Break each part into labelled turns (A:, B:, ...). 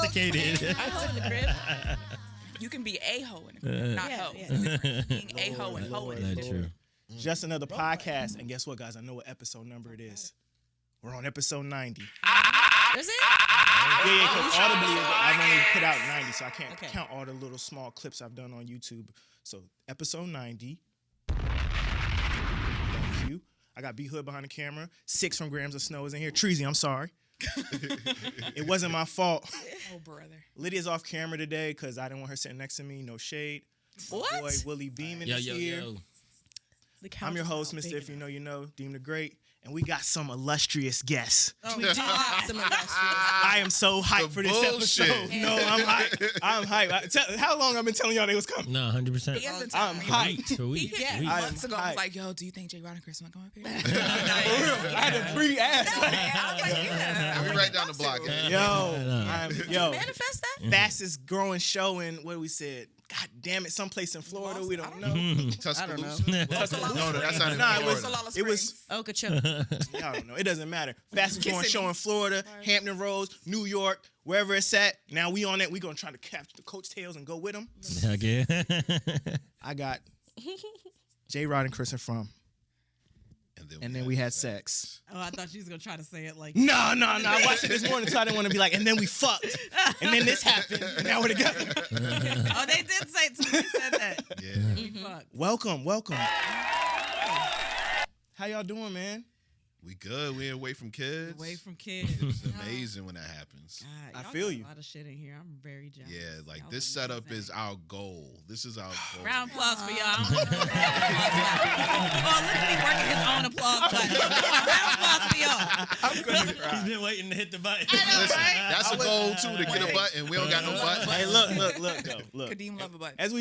A: Domesticated.
B: A hoe in the crib.
C: You can be a hoe in the crib, not hoe. Being a hoe and hoe in the
A: That's
C: crib.
A: true.
D: Just another podcast, and guess what, guys? I know what episode number it is. We're on episode 90.
B: Is it?
D: Yeah, because audibly, I've only put out 90, so I can't count all the little small clips I've done on YouTube. So, episode 90. Thank you. I got B Hood behind the camera. 6 from Grams of Snow is in here. Treasy, I'm sorry. It wasn't my fault.
C: Oh, brother.
D: Lydia's off camera today because I didn't want her sitting next to me. No shade.
C: What?
D: My boy Willie Beeman is here. I'm your host, Mr. If You Know, You Know, Deemed the Great. And we got some illustrious guests.
B: Oh, we do have some illustrious.
D: I am so hyped for this
E: bullshit.
D: episode. No, I'm hyped. I'm hyped. How long I've been telling y'all they was coming?
A: No, 100%.
C: He has been
D: I'm
C: telling me.
D: hyped.
A: For
C: He
A: weeks.
C: hit
A: Weeks.
D: I am
C: months ago. I was
D: hyped.
C: like, yo, do you think J. Rod and Kristen want to come up here?
D: For real. I had to pre-ask.
C: I was like, yeah.
E: We right down the block.
D: Yo,
C: Manifest that?
D: fastest growing show in, what we said? God damn it, someplace in Florida. We don't know.
E: Tuscaloosa?
D: I don't know.
E: No, that's not in
D: Nah,
E: Florida.
D: it was
B: Okeechobee.
D: I don't know. It doesn't matter. Fastest growing show in Florida, Hampton Roads, New York, wherever it's at. Now we on it. We gonna try to capture the coattails and go with them.
A: Heck yeah.
D: I got J. Rod and Kristen from, and then we had sex.
B: Oh, I thought you was gonna try to say it like.
D: No. I watched it this morning, so I didn't want to be like, and then we fucked, and then this happened, and now we're together.
B: Oh, they did say it. Somebody said that.
E: Yeah.
B: We fucked.
D: Welcome. How y'all doing, man?
E: We good. We away from kids.
B: Away from kids.
E: It's amazing when that happens.
B: God,
D: I
B: y'all
D: feel
B: got
D: you.
B: A lot of shit in here. I'm very jealous.
E: Yeah, like
B: Y'all
E: this
B: got
E: setup
B: amazing.
E: is our goal. This is our goal.
B: Round of applause for y'all. I don't know what oh, look at me working his own applause button. Round of applause for y'all.
D: I'm gonna cry.
A: He's been waiting to hit the button.
E: Listen, that's a goal too, to get a button. We don't got no button.
D: Hey, look, though. Look.
C: Kadeem love a button.
D: As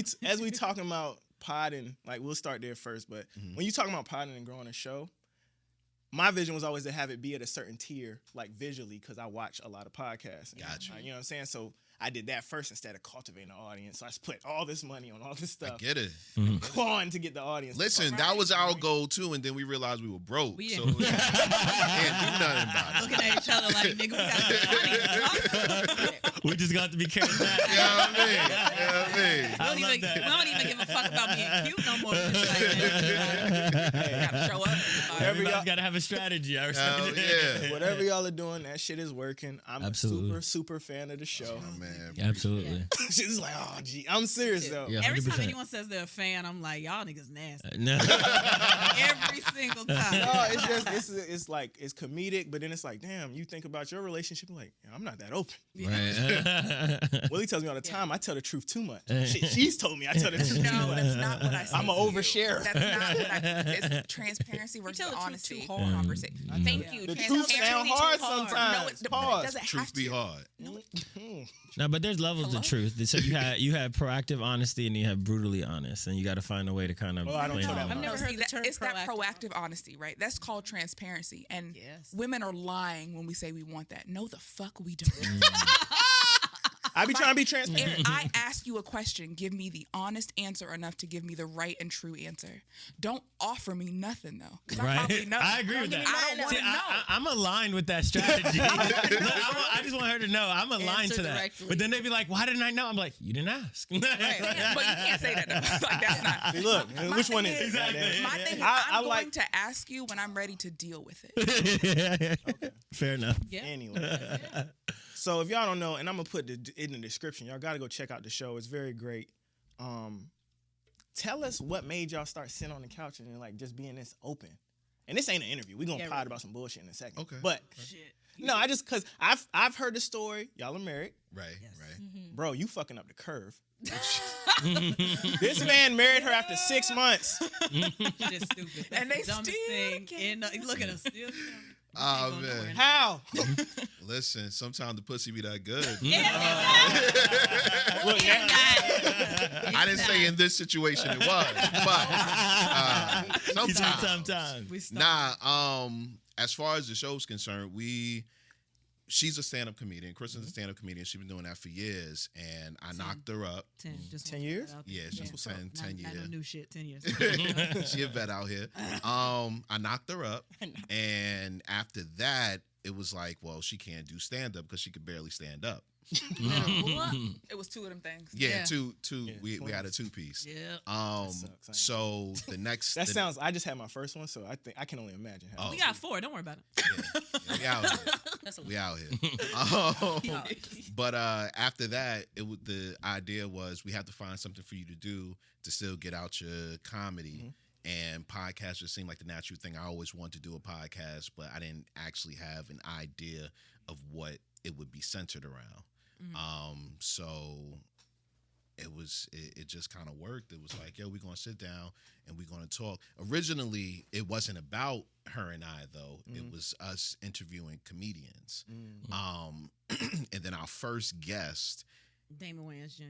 D: we talking about podding, like we'll start there first, but when you talking about podding and growing a show, my vision was always to have it be at a certain tier, like visually, because I watch a lot of podcasts.
E: Gotcha.
D: You know what I'm saying? So I did that first instead of cultivating the audience. So I spent all this money on all this stuff.
E: Get it.
D: Clawing to get the audience.
E: Listen, that was our goal too, and then we realized we were broke.
B: We
E: So
B: didn't.
E: we can't do nothing about it.
B: Looking at each other like, nigga, we got money.
A: We just got to be charismatic.
E: You know what I mean?
A: I
B: We
A: love
B: don't even give a fuck about being cute no more. Just like,
C: Gotta show up.
A: Everybody's got to have a strategy. I respect
E: Hell
A: it.
E: yeah.
D: Whatever y'all are doing, that shit is working. I'm
A: Absolutely.
D: a super fan of the show.
E: Oh, man.
A: Absolutely.
D: She's like, oh, gee. I'm serious, though.
A: Yeah,
B: every
A: 100%.
B: time anyone says they're a fan, I'm like, y'all niggas nasty.
A: No.
B: Every single time.
D: No, it's just it's like it's comedic, but then it's like, damn, you think about your relationship, like, I'm not that open.
A: Right.
D: Willie tells me all the time, I tell the truth too much. Shit, she's told me I tell the truth too
C: No,
D: much.
C: that's not what I said.
D: I'm an
C: to you.
D: oversharer.
C: That's not what I It's transparency versus
B: tell the truth
C: honesty.
B: too hard.
C: Conversation. Thank you.
D: The truth sound hard
C: No,
D: sometimes.
C: it
D: Pause.
C: doesn't have
E: Truth
C: to.
E: be hard.
A: No, but there's levels of truth. So you have proactive honesty and you have brutally honest, and you got to find a way to kind of.
D: Well, I don't
A: play
D: know
A: them
D: that
A: out.
B: I've never heard the term
C: it's that
B: proactive.
C: proactive honesty, right? That's called transparency. And
B: Yes.
C: women are lying when we say we want that. No, the fuck we don't.
D: I be trying to be transparent.
C: If I ask you a question, give me the honest answer enough to give me the right and true answer. Don't offer me nothing though, because I probably
A: Right,
C: know.
A: I agree with that.
C: I don't want
A: See,
C: to know.
A: I'm aligned with that strategy. Look, I just want her to know I'm aligned
B: Answer
A: to that.
B: directly.
A: But then they'd be like, "Why didn't I know?" I'm like, "You didn't ask."
C: But you can't say that though. Like that's not.
D: See, look,
C: My
D: which one
C: thing
D: is it?
A: Exactly.
D: Goddamn.
C: My thing is,
D: I
C: I'm
D: like-
C: going to ask you when I'm ready to deal with it.
A: Fair enough.
B: Yeah.
D: Anyway. So if y'all don't know, and I'm gonna put it in the description, y'all gotta go check out the show. It's very great. Tell us what made y'all start sitting on the couch and like just being this open. And this ain't an interview. We're gonna pod about some bullshit in a second.
E: Okay.
D: But no, I just cause I've heard the story. Y'all are married.
E: Right, right.
D: Bro, you fucking up the curve. This man married her after 6 months.
B: Shit is stupid. That's
C: And they
B: the dumbest
C: still
B: thing.
C: can't.
B: Look at us still.
E: Oh,
B: Ain't going
E: man.
B: nowhere.
D: How?
E: Listen, sometimes the pussy be that good.
D: Look, now,
E: I didn't say in this situation it was, but
A: He said
E: sometimes.
A: sometimes.
B: We stopped.
E: Nah, as far as the show's concerned, she's a stand-up comedian. Kristen's a stand-up comedian. She's been doing that for years, and I knocked her up.
B: 10, just
D: 10
B: want to
D: years?
B: put that out there.
E: Yeah, she's 10
B: Not
E: years.
B: no new shit. 10 years.
E: She a vet out here. I knocked her up, and after that, it was like, well, she can't do stand up because she could barely stand up.
C: It was two of them things.
E: Yeah,
B: Yeah.
E: two.
D: Yeah,
E: We had a 2-piece.
B: Yeah.
D: sucks.
E: So the next
D: That sounds. I just had my first one, so I think I can only imagine. How
B: We got 4. Don't worry about it.
E: yeah, we out here.
B: That's a
E: We out here. But after that, the idea was we have to find something for you to do to still get out your comedy. And podcasts just seemed like the natural thing. I always wanted to do a podcast, but I didn't actually have an idea of what it would be centered around. So it just kind of worked. It was like, yo, we're gonna sit down and we're gonna talk. Originally, it wasn't about her and I though. It was us interviewing comedians. And then our first guest,
B: Damon Wayans Jr.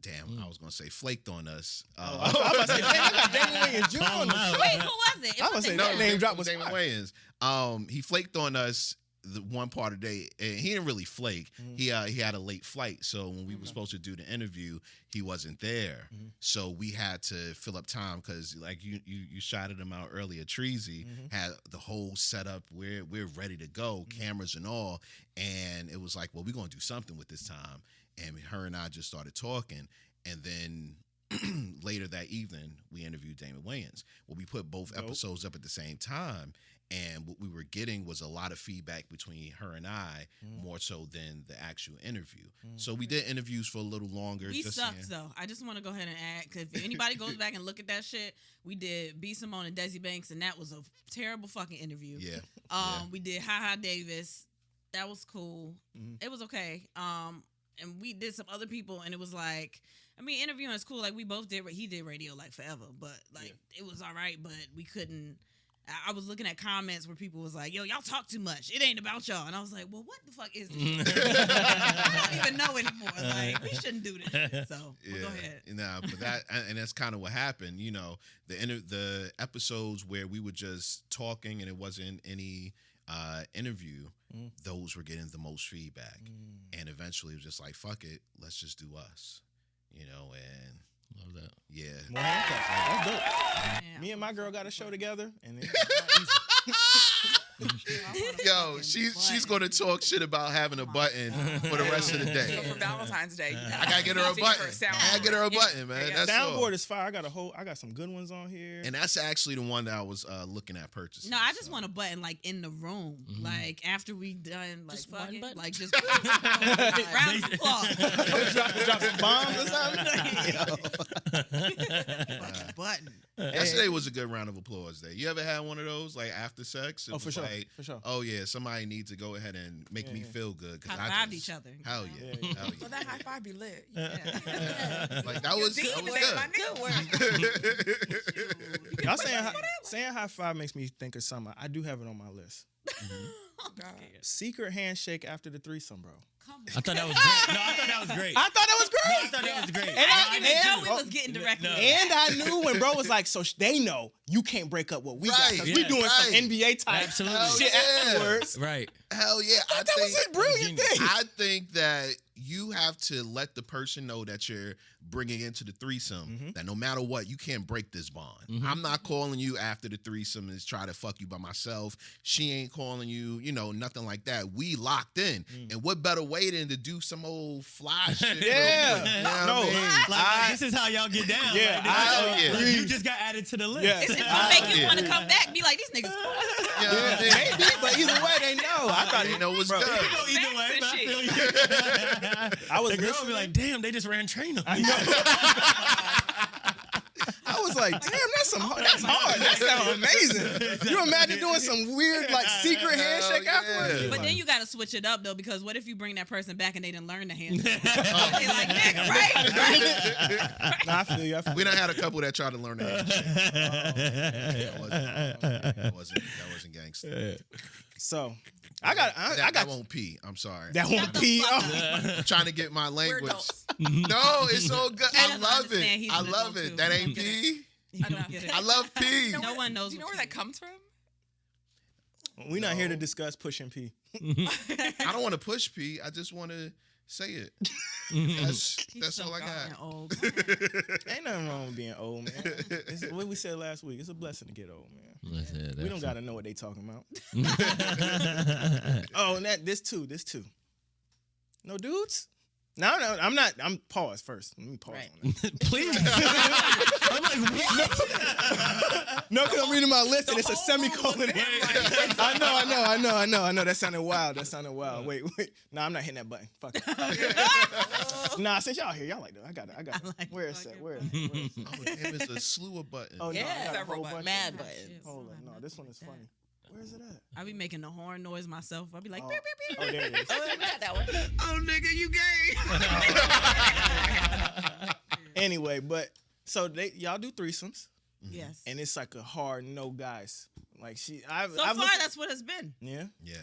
E: damn, I was gonna say flaked on us.
D: I was about to say, damn, I got Damon Wayans Jr. on the show.
B: Wait, who was it?
D: I was saying that name drop was
E: Damon
D: fire.
E: Wayans. He flaked on us the one part of the day, and he didn't really flake. He had a late flight, so when we were supposed to do the interview, he wasn't there. So we had to fill up time because, like you shouted him out earlier. Treasy had the whole setup. We're ready to go, cameras and all, and it was like, well, we're gonna do something with this time. And her and I just started talking, and then later that evening, we interviewed Damon Wayans. Well, we put both episodes up at the same time, and what we were getting was a lot of feedback between her and I, more so than the actual interview. So we did interviews for a little longer.
B: We sucked though. I just want to go ahead and add, because if anybody goes back and look at that shit, we did B. Simone and Desi Banks, and that was a terrible fucking interview.
E: Yeah.
B: We did Ha Ha Davis. That was cool. It was okay. And we did some other people, and it was like, I mean, interviewing is cool. Like, we both did, he did radio like forever, but like, it was all right, but we couldn't. I was looking at comments where people was like, yo, y'all talk too much. It ain't about y'all. And I was like, well, what the fuck is this? I don't even know anymore. Like, we shouldn't do this. So, well, go ahead.
E: Nah, but and that's kind of what happened. You know, the episodes where we were just talking and it wasn't any interview, those were getting the most feedback. And eventually it was just like, fuck it, let's just do us. You know, and
A: Love that.
E: yeah.
D: More handcuffs. That's dope.
B: Yeah.
D: Me and my girl got a show together, and
E: Yo, she's gonna talk shit about having a button for the rest of the day.
C: So for Valentine's Day,
E: I gotta get her a button. I gotta get her a button, man.
C: Yeah.
E: That's
D: soundboard
E: all.
D: is fire. I got some good ones on here.
E: And that's actually the one that I was looking at purchasing.
B: No, I just want a button like in the room, like after we done, like
F: Just
B: fuck
F: one
B: it,
F: button?
B: like just round of applause.
D: drop some bombs or something.
B: Button.
E: Yesterday was a good round of applause day. You ever had one of those like after sex? It
D: Oh, for
E: was
D: sure,
E: like,
D: for sure.
E: oh yeah, somebody needs to go ahead and make me feel good. 'Cause I
B: High-fived
E: just-
B: each other.
E: Hell
B: you
E: yeah,
B: know?
D: Yeah.
E: hell
C: well, that high five be lit.
E: Like that was
C: Good
E: good.
C: work.
D: Y'all saying high five makes me think of something. I do have it on my list.
C: God.
D: Secret handshake after the threesome, bro.
B: Come on.
A: I thought that was great. No, I thought that was great.
D: I thought it was
A: No, I
D: great.
A: thought that was great.
B: I didn't even know
D: and-
B: we was getting directly.
A: No.
D: And I knew when bro was like, so they know you can't break up what we got.
E: Right,
D: 'Cause we
A: yeah,
D: doing some
E: right.
D: NBA type
A: Absolutely.
D: shit
E: yeah.
D: afterwards.
A: Right.
E: Hell yeah,
D: That was a brilliant thing.
E: I think that you have to let the person know that you're bringing into the threesome that no matter what, you can't break this bond. I'm not calling you after the threesome and try to fuck you by myself. She ain't calling you, you know, nothing like that. We locked in. And what better way than to do some old fly shit?
D: Yeah.
E: real quick, you know what
D: No.
E: I mean?
A: Like, this is how y'all get down.
D: Yeah,
A: Like,
E: I
A: this is-
E: agree.
A: you just got added to the list.
D: Yeah.
B: It's gonna make you
E: Yeah.
B: want to come back and be like, these niggas cool.
E: You know what I mean?
D: Maybe, but either way, they know. I thought
E: They know what's
D: bro,
E: good.
A: You know, either way,
C: Facts
A: but I
C: and
A: feel you.
D: I was
A: The girl
D: listening.
A: be like, damn, they just ran train on me.
D: I was like, damn, that's hard. That sounds amazing. You imagine doing some weird, like, secret handshake
E: Hell
D: afterwards?
E: yeah.
B: But then you got to switch it up though, because what if you bring that person back and they didn't learn the handshake? They like, nigga, right?
D: Nah, I feel you.
E: We done had a couple that tried to learn that shit. That wasn't gangster.
D: So, I got
E: That won't pee. I'm sorry.
D: that one pee.
E: I'm trying to get my
C: We're
E: language.
C: adults.
E: No, it's so good.
B: He
E: I
B: doesn't
E: love
B: understand
E: it.
B: he's
E: I
B: an
E: love
B: adult,
E: it.
B: too.
E: That
B: He
E: ain't
B: don't get
E: pee.
B: You don't get it.
E: I love pee.
B: No one knows.
C: Do you know
B: what
C: where that comes from?
D: We're not here to discuss pushing pee.
E: I don't want to push pee. I just want to say it.
B: He's
E: That's
B: so
E: all I
B: goddamn
E: got.
B: old. Go ahead.
D: Ain't nothing wrong with being old, man. It's what we said last week. It's a blessing to get old, man.
A: That's it,
D: We don't
A: that's
D: got to know what they talking about.
A: it.
D: Oh, and this too. No dudes? No, I'm not. I'm pause first. Let me pause on that.
A: Please. I'm like, what?
D: No, because I'm reading my list and it's a semicolon. I know. That sounded wild. Wait. Nah, I'm not hitting that button. Fuck it. Nah, since y'all here, y'all like that. I got it.
B: like
D: Where is
B: fucking
D: that? Where is it?
E: Oh, damn, it's a slew of buttons.
D: Oh, no,
F: Yeah,
D: I got a
C: several
D: whole
C: buttons.
D: bunch.
F: Mad
D: of-
F: buttons.
D: Hold on. No, this one is funny. Where is it at?
B: I be making the horn noise myself. I be like,
D: Oh.
B: beep, beep, beep.
D: Oh, there it is.
F: Oh, we got that one.
E: Oh, nigga, you gay.
D: Anyway, but so y'all do threesomes,
B: Yes.
D: and it's like a hard no guys. Like
B: So
D: I've
B: far,
D: listened-
B: that's what it's been.
D: yeah.
E: Yeah.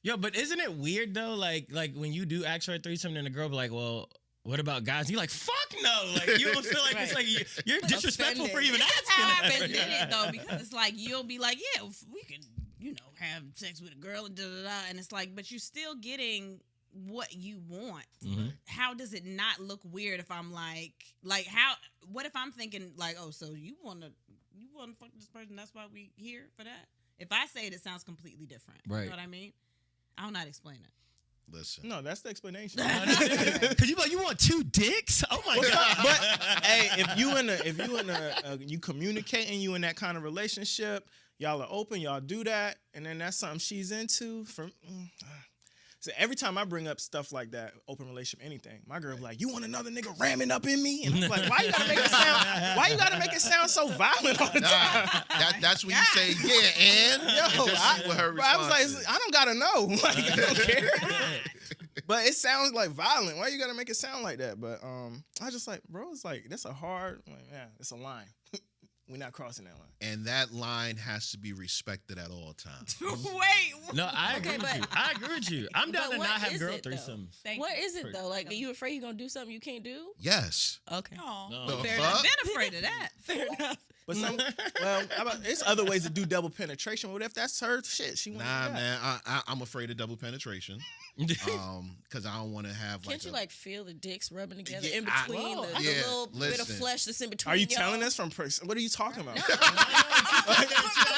A: Yo, but isn't it weird though? Like when you do ask for a threesome, and the girl be like, "Well, what about guys?" You're like, "Fuck no!" Like you don't feel like it's like you're disrespectful for even
B: That's
A: asking.
B: how I
A: that.
B: present it though, because it's like you'll be like, yeah, we can, have sex with a girl and and it's like, but you're still getting what you want.
A: Mhm.
B: How does it not look weird if I'm like how? What if I'm thinking like, oh, so you want to fuck this person? That's why we here for that. If I say it, it sounds completely different. You
A: Right.
B: know what I mean? I don't know how to explain it.
E: Listen.
D: No, that's the explanation.
A: Cause you like, you want two dicks? Oh my god!
D: But hey, if you communicating, you in that kind of relationship, y'all are open, y'all do that, and then that's something she's into. So every time I bring up stuff like that, open relationship, anything, my girl be like, "You want another nigga ramming up in me?" And I'm like, "Why you gotta make it sound? Why you gotta make it sound so violent all the time?"
E: That's when you say, yeah, and just see what her
D: Bro, I was
E: response
D: like,
E: is.
D: I don't gotta know. Like, I don't care. But it sounds like violent. Why you gotta make it sound like that? But I just like, bro, it's like that's a hard, it's a line. We're not crossing that line.
E: And that line has to be respected at all times.
B: Wait.
A: No, I agree with you. I agree with you. I'm down
F: But
A: to
F: what
A: not have
F: is
A: girl
F: it, though?
A: threesomes.
F: What is it though? Like, are you afraid you're gonna do something you can't do?
E: Yes.
F: Okay.
C: Oh.
A: No.
E: The
B: Fair
E: fuck?
B: enough. Been afraid of that.
F: Fair enough.
D: But it's other ways to do double penetration. What if that's her shit? She wants
E: Nah,
D: that.
E: man, I'm afraid of double penetration. Because I don't want to have
F: Can't you feel the dicks rubbing together
E: Yeah,
F: in between the
E: yeah,
F: little bit of
E: listen.
F: flesh that's in between?
D: Are you
F: y'all?
D: telling us from person? What are you talking about?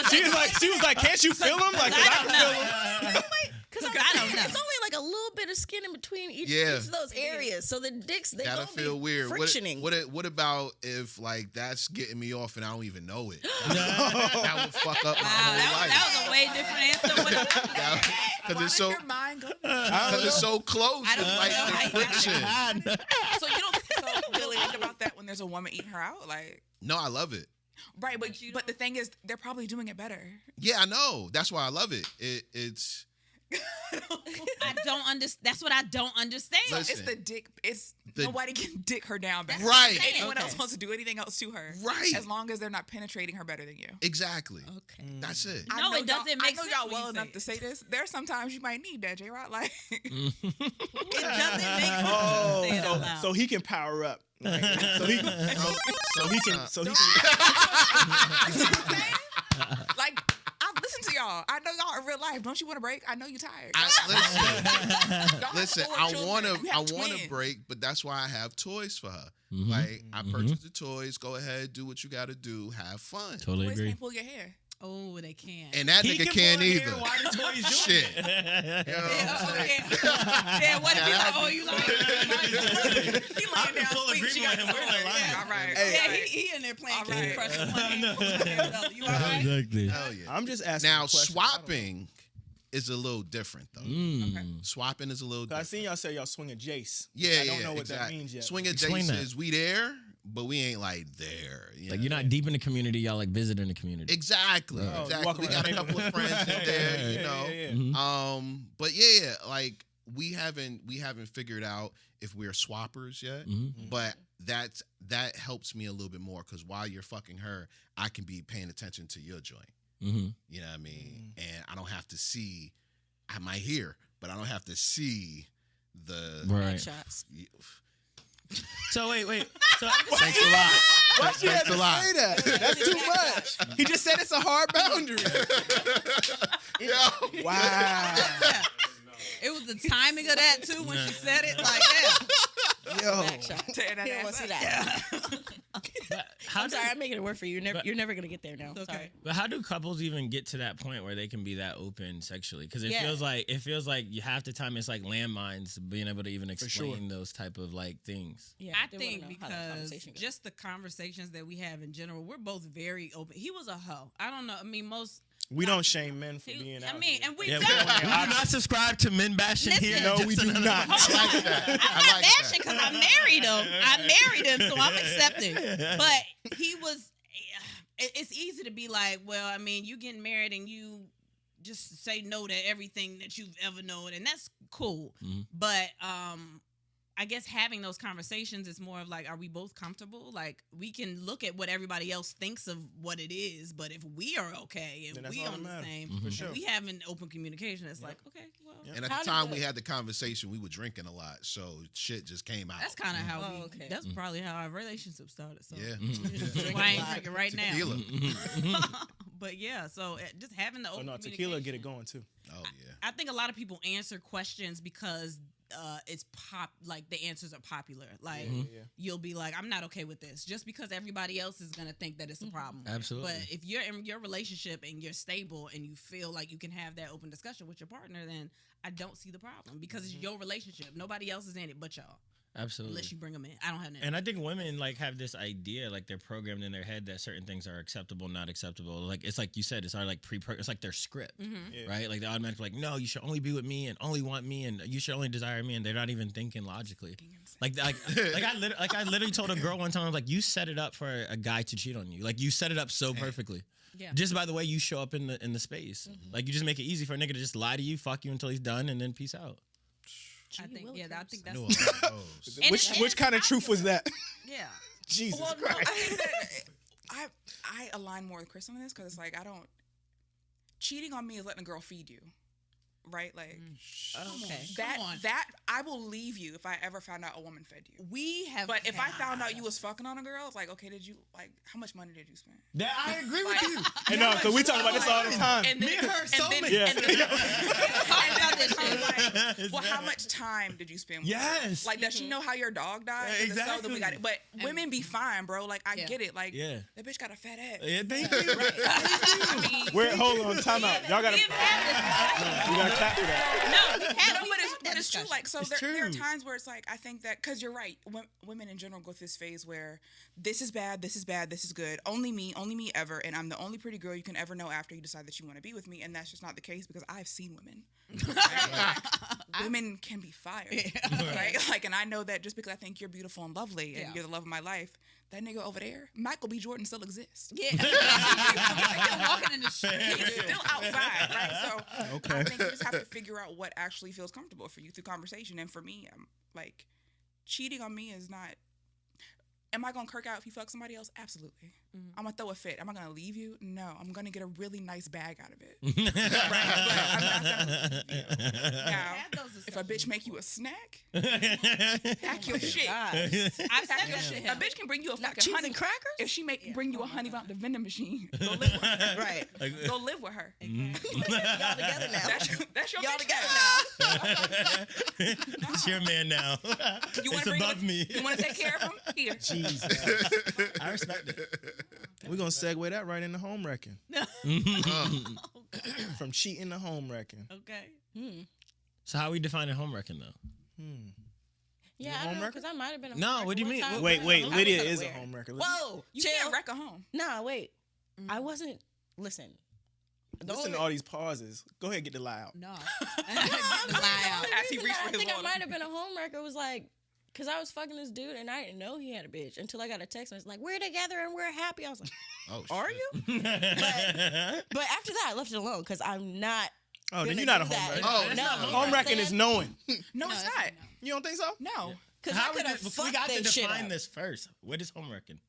D: she was like, can't you feel them? Like, 'cause I can feel them.
F: Because
B: I don't know.
F: It's only like a little bit of skin in between each
E: Yeah.
F: of those areas. So the dicks, they
E: Gotta
F: gonna
E: feel
F: be
E: weird.
F: frictioning.
E: What about if like that's getting me off and I don't even know it? That would fuck up my
B: Wow,
E: whole life.
B: that was a way different answer.
E: Because it's
C: Why
E: so
C: did your mind go?
E: because it's so close.
B: I don't
E: It's like
B: know
E: the
B: how you got
E: friction.
C: So you don't really think about that when there's a woman eating her out, like
E: No, I love it.
C: right? But
B: But you
C: the thing is, they're probably doing it better.
E: Yeah, I know. That's why I love it. It's
B: I don't understand. That's what I don't understand.
E: Listen.
C: It's the dick. It's
E: The-
C: nobody can dick her down better.
E: Right.
C: Anyone
B: Okay.
C: else wants to do anything else to her,
E: Right.
C: As long as they're not penetrating her better than you.
E: exactly.
F: Okay.
E: That's it.
C: I
B: No,
C: know
B: it doesn't
C: y'all-
B: make
C: I know
B: sense
C: y'all
B: when
C: well
B: you say
C: enough
B: it.
C: to say this. There are sometimes you might need that, J-Rod. Like,
B: It doesn't make sense.
D: Oh,
B: Say it out loud.
D: so he can power up. Like, so he can.
C: like I've listened to y'all. I know y'all in real life. Don't you want a break? I know you're tired.
E: Listen,
C: Y'all have
E: I
C: 4
E: want
C: children. You
E: to
C: have
E: break,
C: twins.
E: but that's why I have toys for her. Like I purchased the toys. Go ahead, do what you got to do. Have fun.
A: Totally
C: Boys
A: agree.
C: can't pull your hair.
B: Oh, they can't.
E: And that
A: He
E: nigga
A: can
E: can't
A: pull hair
E: either.
A: while the toy's doing
E: Shit.
A: it.
E: You know what I'm saying?
B: Yeah, what if you like, oh, you like
C: He
A: I'm
C: laying
A: in
C: down
A: full
C: sleep. She
A: agreement
C: got
A: with him. We're in
C: yeah,
A: alignment.
C: all right.
D: Hey.
B: yeah, he in there playing
C: All
B: Candy
C: right.
B: Crush with one hand, pushing one hand with the other. You all right?
A: Exactly.
E: Hell yeah.
D: I'm just asking.
E: Now
D: a question.
E: swapping is a little different though.
A: Mm.
E: Swapping is a little
D: I
E: different.
D: seen y'all say y'all swing a Jace.
E: Yeah,
D: I don't know what that
E: exactly.
D: means yet.
E: Swing at
A: Explain
E: Jason
A: that.
E: is we there, but we ain't like there. You
A: Like
E: know?
A: you're not deep in the community, y'all like visiting the community.
E: Exactly.
D: Oh,
E: Exactly.
D: walk
E: We
D: around
E: got a
D: the
E: couple of friends in there, you know.
D: Yeah.
A: Mhm.
E: But yeah, like we haven't figured out if we're swappers yet.
A: Mhm.
E: But that helps me a little bit more because while you're fucking her, I can be paying attention to your joint.
A: Mhm.
E: You know what I mean? And I don't have to see. I might hear, but I don't have to see the.
A: Right.
F: Shots.
A: So wait. So
E: Thanks a lot.
D: Why she had
E: Thanks
D: to
E: a lot.
D: say that? That's too much. He just said it's a hard boundary.
E: Yeah.
D: Wow.
B: It was the timing of that too when she said it. Like,
D: Yo.
F: Back shot.
C: Tear that
F: He don't
C: ass
F: want to see
C: up.
F: that.
A: How
F: I'm sorry, I'm making it work for you. You're never gonna get there now.
B: Okay.
F: Sorry.
A: But how do couples even get to that point where they can be that open sexually? Because it
F: Yeah.
A: feels like you half the time it's like landmines being able to even explain those type of like things.
F: Yeah,
B: I
F: they wanna
B: think
F: know how that
B: because
F: conversation goes.
B: just the conversations that we have in general, we're both very open. He was a hoe. I don't know. I mean, most.
D: We don't shame men for being out
B: I mean,
D: here.
B: and we
A: Yeah,
B: don't.
A: we do not subscribe to men bashing
B: Listen.
A: here.
D: No, we
A: Just
D: do
A: another-
D: not.
E: I like that.
B: I'm
E: I
B: not
E: like
B: bashing
E: that.
B: because I married him. I married him, so I'm accepting. But he was. It's easy to be like, well, I mean, you getting married and you just say no to everything that you've ever known, and that's cool.
A: Mhm.
B: But I guess having those conversations is more of like, are we both comfortable? Like, we can look at what everybody else thinks of what it is, but if we are okay and
D: Then that's
B: we
D: all
B: on
D: that
B: the
D: matters.
B: same,
A: For
B: and
D: sure.
B: we having open communication, it's like, okay, well,
E: And at
F: How
E: the
F: did
E: time
F: the-
E: we had the conversation, we were drinking a lot, so shit just came out.
B: that's kind of how
F: Oh,
B: we.
F: okay.
B: That's probably how our relationship started. So
E: Yeah.
B: That's why I ain't drinking right now.
E: Tequila.
B: But yeah, so just having the
D: Oh
B: open
D: no, tequila get it
B: communication.
D: going too.
E: Oh yeah.
B: I think a lot of people answer questions because it's like the answers are popular. Like
D: Yeah.
B: you'll be like, I'm not okay with this, just because everybody else is gonna think that it's a problem.
A: Absolutely.
B: But if you're in your relationship and you're stable and you feel like you can have that open discussion with your partner, then I don't see the problem because it's your relationship. Nobody else is in it but y'all,
A: Absolutely.
B: unless you bring them in. I don't have that.
A: And I think women like have this idea, like they're programmed in their head that certain things are acceptable, not acceptable. Like it's like you said, it's our like it's like their script,
D: Yeah.
A: right? Like they automatically like, no, you should only be with me and only want me and you should only desire me, and they're not even thinking logically. Like I literally told a girl one time, I was like, you set it up for a guy to cheat on you. Like you set it up so perfectly.
B: Yeah.
A: Just by the way you show up in the space. Like you just make it easy for a nigga to just lie to you, fuck you until he's done, and then peace out.
B: I think,
F: Will
B: yeah, I
F: curse.
B: think
E: I
B: that's
E: knew a lot of those.
B: And
D: Which
B: it's
D: kind of truth was that?
B: yeah.
D: Jesus
C: Well, no,
D: Christ.
C: I think that I align more with Kristen on this because it's like cheating on me is letting a girl feed you, right? Like
B: Okay.
C: that
B: Come on.
C: that I will leave you if I ever found out a woman fed you.
B: We have.
C: But if I found out you was fucking on a girl, it's like, okay, how much money did you spend?
A: I agree with you.
D: I know, because we talk about this all the time.
C: And then,
A: Me and her, so many.
D: Yeah.
C: and then it comes like, well, how much time did you spend with her?
A: Yes.
C: Like, does she know how your dog died?
A: Yeah,
C: Is it so that we
A: exactly.
C: got it? But women be fine, bro. Like, I
B: Yeah.
C: get it. Like,
A: Yeah.
C: that bitch got a fat ass.
A: Yeah, thank you.
C: I mean,
D: Hold on, time out. Y'all gotta,
B: We've had
D: we gotta clap for that.
B: this. No, we've had,
C: no,
B: we've
C: but
B: had
C: it's,
B: that
C: but it's true.
B: discussion.
C: Like, so
A: It's
C: there are
A: true.
C: times where it's like, I think that, because you're right. Women in general go through this phase where this is bad, this is bad, this is good. Only me ever. And I'm the only pretty girl you can ever know after you decide that you want to be with me. And that's just not the case because I've seen women. Women can be fired. Right? Like, and I know that just because I think you're beautiful and lovely and
B: Yeah.
C: you're the love of my life, that nigga over there, Michael B. Jordan, still exists.
B: Yeah. You're walking in the street.
C: He's still outside, right? So
D: Okay.
C: I think you just have to figure out what actually feels comfortable for you through conversation. And for me, I'm like, cheating on me is not. Am I gonna kirk out if you fuck somebody else? Absolutely. I'm gonna throw a fit. Am I gonna leave you? No. I'm gonna get a really nice bag out of it. Right? But I'm not gonna leave you. Now,
B: Had those
C: if a bitch make you a snack,
A: Pack
C: pack your shit.
B: I've said
C: Pack
B: that
C: your
B: to
C: shit. A
B: him.
C: bitch can bring you a fucking
F: cheese
C: honey
F: and crackers?
C: If she bring you a honey out the vending machine, go live with her.
F: Right.
C: Go live with her.
F: Y'all together now.
C: That's your
F: Y'all
C: bitch
F: together
C: now.
A: It's your man now.
C: You
A: It's
C: wanna bring
A: above
C: him,
A: me.
C: You want to take care of him? Here.
D: Jesus.
A: I respect it.
D: We're gonna segue that right into home wrecking. From cheating to home wrecking.
B: Okay.
A: So how are we defining home wrecking though?
F: Yeah, I don't know, because I might have been a
A: No,
F: homewrecker
A: what do you
F: one
A: mean?
F: time.
D: Wait,
F: I was
D: Lydia
F: kinda
D: is a
F: weird.
D: home wrecker.
F: Whoa,
C: You
F: chill.
C: can't wreck a home.
F: Nah, wait. I wasn't. Listen. The
D: Listen
F: only-
D: to all these pauses. Go ahead, get the lie out.
B: No.
F: the
B: Lie out.
C: As he
F: reason
C: reached for
F: I
C: his
F: think I
C: wallet.
F: might have been a homewrecker was like, because I was fucking this dude and I didn't know he had a bitch until I got a text and it's like, we're together and we're happy. I was like,
E: Oh,
F: are
E: shit.
F: you? But after that, I left it alone because I'm not.
D: Oh, then
F: gonna
D: you're not a
F: do
D: home
F: that.
D: wrecker.
E: Oh,
F: no.
E: no.
D: Home wrecking is knowing.
C: No, it's
B: that's
C: not.
D: You don't think so?
C: No.
F: Because I
A: How
F: could have
A: we
F: fucked
A: got to
F: that shit
A: define
F: up
A: this first. What is home wrecking?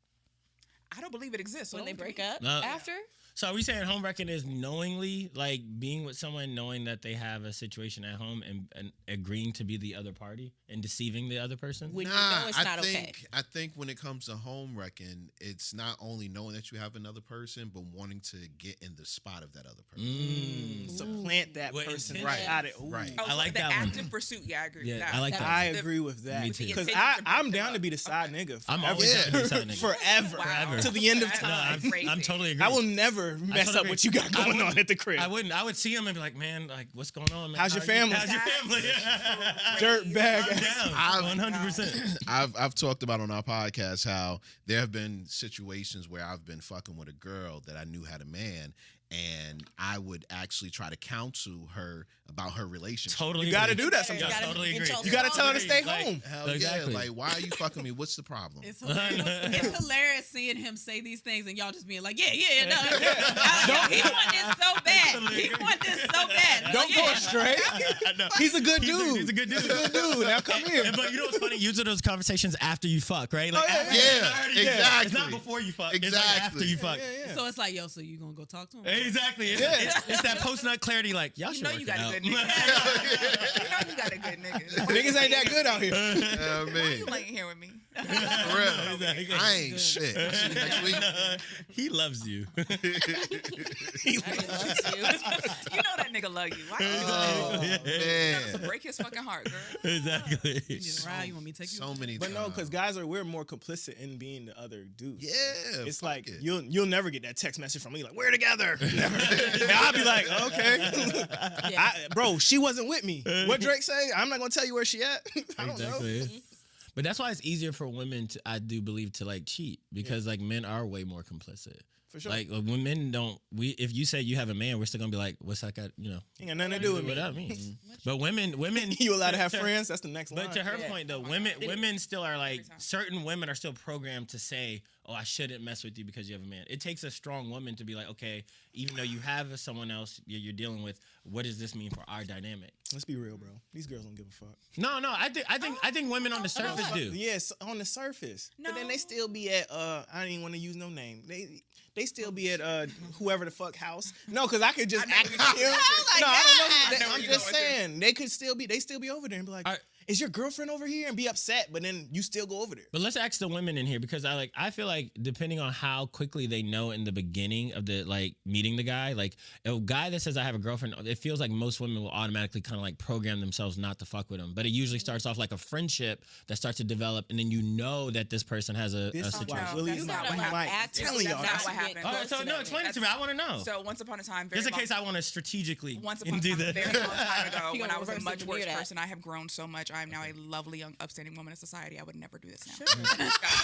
C: I don't believe it exists. So
F: when they
C: don't
F: break
C: look at
F: up
A: No.
F: after.
A: So are we saying homewrecking is knowingly, like being with someone knowing that they have a situation at home and agreeing to be the other party and deceiving the other person?
F: When you know it's not okay.
E: I think when it comes to homewrecking, it's not only knowing that you have another person, but wanting to get in the spot of that other person.
D: Supplant that
A: With
D: person.
A: intention.
D: Got it. Ooh.
E: Right.
C: Oh,
A: I like
C: the
A: that one.
C: active pursuit. Yeah, I agree with
A: Yeah,
C: that.
A: I like that.
D: I agree with that.
A: Me too.
D: Because
C: The intention to
D: I'm
C: break
D: down
C: them
D: to be the
C: up.
D: side nigga.
A: I'm
D: forever.
A: always down to be the side nigga.
D: Forever.
C: Wow.
D: To the end of
C: That's
D: time.
C: crazy.
A: I'm totally agree.
D: I will never mess
A: totally
D: up
A: agree.
D: what you got
A: I
D: going
A: wouldn't-
D: on at the crib.
A: I wouldn't. I would see him and be like, man, like, what's going on, man?
D: How's your family?
A: How's your family?
D: Dirt bag.
A: I'm down. 100%.
E: I've talked about on our podcast how there have been situations where I've been fucking with a girl that I knew had a man, and I would actually try to counsel her about her relationship.
A: Totally.
D: You gotta
A: agree.
D: do that
A: Yeah,
D: sometimes.
A: totally agree.
D: You gotta tell her to stay
A: Like,
D: home.
E: Hell
A: Exactly.
E: yeah! Like, why are you fucking me? What's the problem?
B: It's hilarious. It's hilarious seeing him say these things and y'all just being like, yeah, no. He want this so bad. He want this so bad.
D: Don't go astray.
A: I know.
D: He's a good dude.
A: He's a good dude.
D: He's a good dude. Now come here.
A: But you know what's funny? Usually those conversations after you fuck, right? Like,
D: Oh, yeah,
A: after-
E: yeah. Exactly.
A: It's not before you fuck. It's like
E: Exactly.
A: after you fuck.
D: Yeah.
B: So it's like, yo, so you gonna go talk to him?
A: Exactly. It's that post-nut clarity. Like, y'all
C: You
A: should
C: know
A: work
C: you
A: it
C: got a
A: out.
C: good nigga. You know you got a good nigga.
D: Niggas ain't that good out here.
E: Yeah,
C: Why
E: man.
C: you laying here with me?
E: For real.
A: Exactly.
E: I ain't shit. See you next week.
A: He loves you.
F: He loves you.
C: You know that nigga love you. Why you
E: Oh, man.
C: break his fucking heart, girl?
A: Exactly.
B: You need a ride? You want me to take you?
E: So many
D: But
E: times.
D: no, because we're more complicit in being the other dude.
E: Yeah.
D: It's
E: fuck
D: like
E: it.
D: you'll never get that text message from me like we're together. Never. And I'll be like, okay, bro, she wasn't with me. What Drake say? I'm not gonna tell you where she at. I don't know.
A: Exactly. But that's why it's easier for women to, I do believe, to like cheat because like men are way more complicit.
D: For sure.
A: Like when men don't, if you say you have a man, we're still gonna be like, what's that got?
D: Ain't got nothing to do with
A: What
D: me.
A: that means. But women,
D: You allowed to have friends? That's the next line.
A: But to her point though, women still are like
C: Every time.
A: certain women are still programmed to say, "Oh, I shouldn't mess with you because you have a man." It takes a strong woman to be like, "Okay, even though you have someone else you're dealing with, what does this mean for our dynamic?"
D: Let's be real, bro. These girls don't give a fuck.
A: No, I think women on the surface do.
D: Yes, on the surface. But then they
C: No.
D: still be at I don't even want to use no name. They still be at whoever the fuck house. No, because I could just act
C: where
D: no,
C: you're going.
D: I don't know.
C: I know where
D: I'm
C: you're
D: just
C: going, too.
D: saying they still be over there and be like,
A: All right.
D: is your girlfriend over here? And be upset, but then you still go over there.
A: But let's ask the women in here because I feel like depending on how quickly they know in the beginning of the like meeting the guy, like a guy that says I have a girlfriend, it feels like most women will automatically kind of like program themselves not to fuck with him. But it usually starts off like a friendship that starts to develop, and then you know that this person has a
D: This is
A: situation.
D: why
C: No,
D: Willie's
C: that's
D: not
C: not what
D: my
C: happened.
D: mic. I'm telling y'all.
C: That's
D: That's
C: not what happened.
A: All right, so no, explain it to me. I want to know.
C: So once upon a time, very
A: Just in
C: long-
A: case I want to strategically
C: Once upon a
A: do
C: time, a
A: this.
C: very long time ago,
F: You
C: when
F: gonna
C: I was a
F: reverse
C: much worse
F: engineer that.
C: person, I have grown so much. I am now a lovely, young, upstanding woman in society. I would never do this now.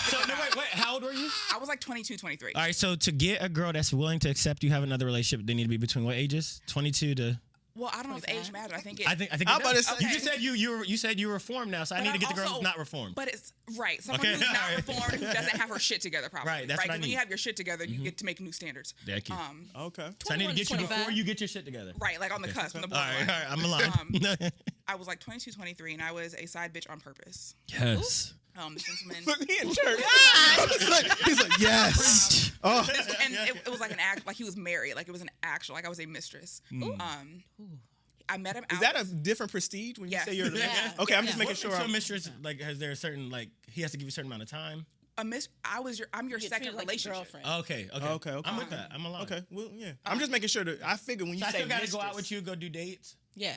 A: So no, wait, how old were you?
C: I was like 22, 23.
A: All right, so to get a girl that's willing to accept you have another relationship, they need to be between what ages? 22 to.
C: Well, I don't know if age matters. I think it.
A: I think.
D: I'm
A: it
D: about
A: does.
D: to say-
A: You just said you said you reformed now, so I
C: But
A: need to
C: I'm
A: get the girl
C: also-
A: who's not reformed.
C: But it's right. Someone
A: Okay,
C: who's not
A: all right.
C: reformed, who doesn't have her shit together properly.
A: Right, that's what I
C: When you
A: need.
C: have your shit together, you get to make new standards.
A: Thank you.
D: Okay.
A: So I need to
F: 21
A: get
F: to
A: you before
F: 25.
A: you get your shit together.
C: Right, like on the cusp, on the
A: All right,
C: borderline.
A: I'm aligned.
C: I was like 22, 23, and I was a side bitch on purpose.
A: Yes.
C: The gentleman.
D: Look, he in church. he's like, yes. Oh,
C: And it was like an act, like he was married, like it was an actual, like I was a mistress. I met him out.
D: is that a different prestige when you
C: Yes.
D: say you're the
F: Yeah.
D: Okay, I'm
F: Yeah.
D: just making sure.
A: So mistress, like, has there a certain like he has to give you a certain amount of time?
C: I'm your
F: Get
C: second
F: treated like your
C: relationship.
F: girlfriend.
A: Okay.
D: Okay, okay.
A: I'm with that. I'm aligned.
D: Okay, well, yeah. I'm just making sure that I figure when you
A: So I
D: say
A: still gotta
D: mistress,
A: go out with you, go do dates.
F: Yeah.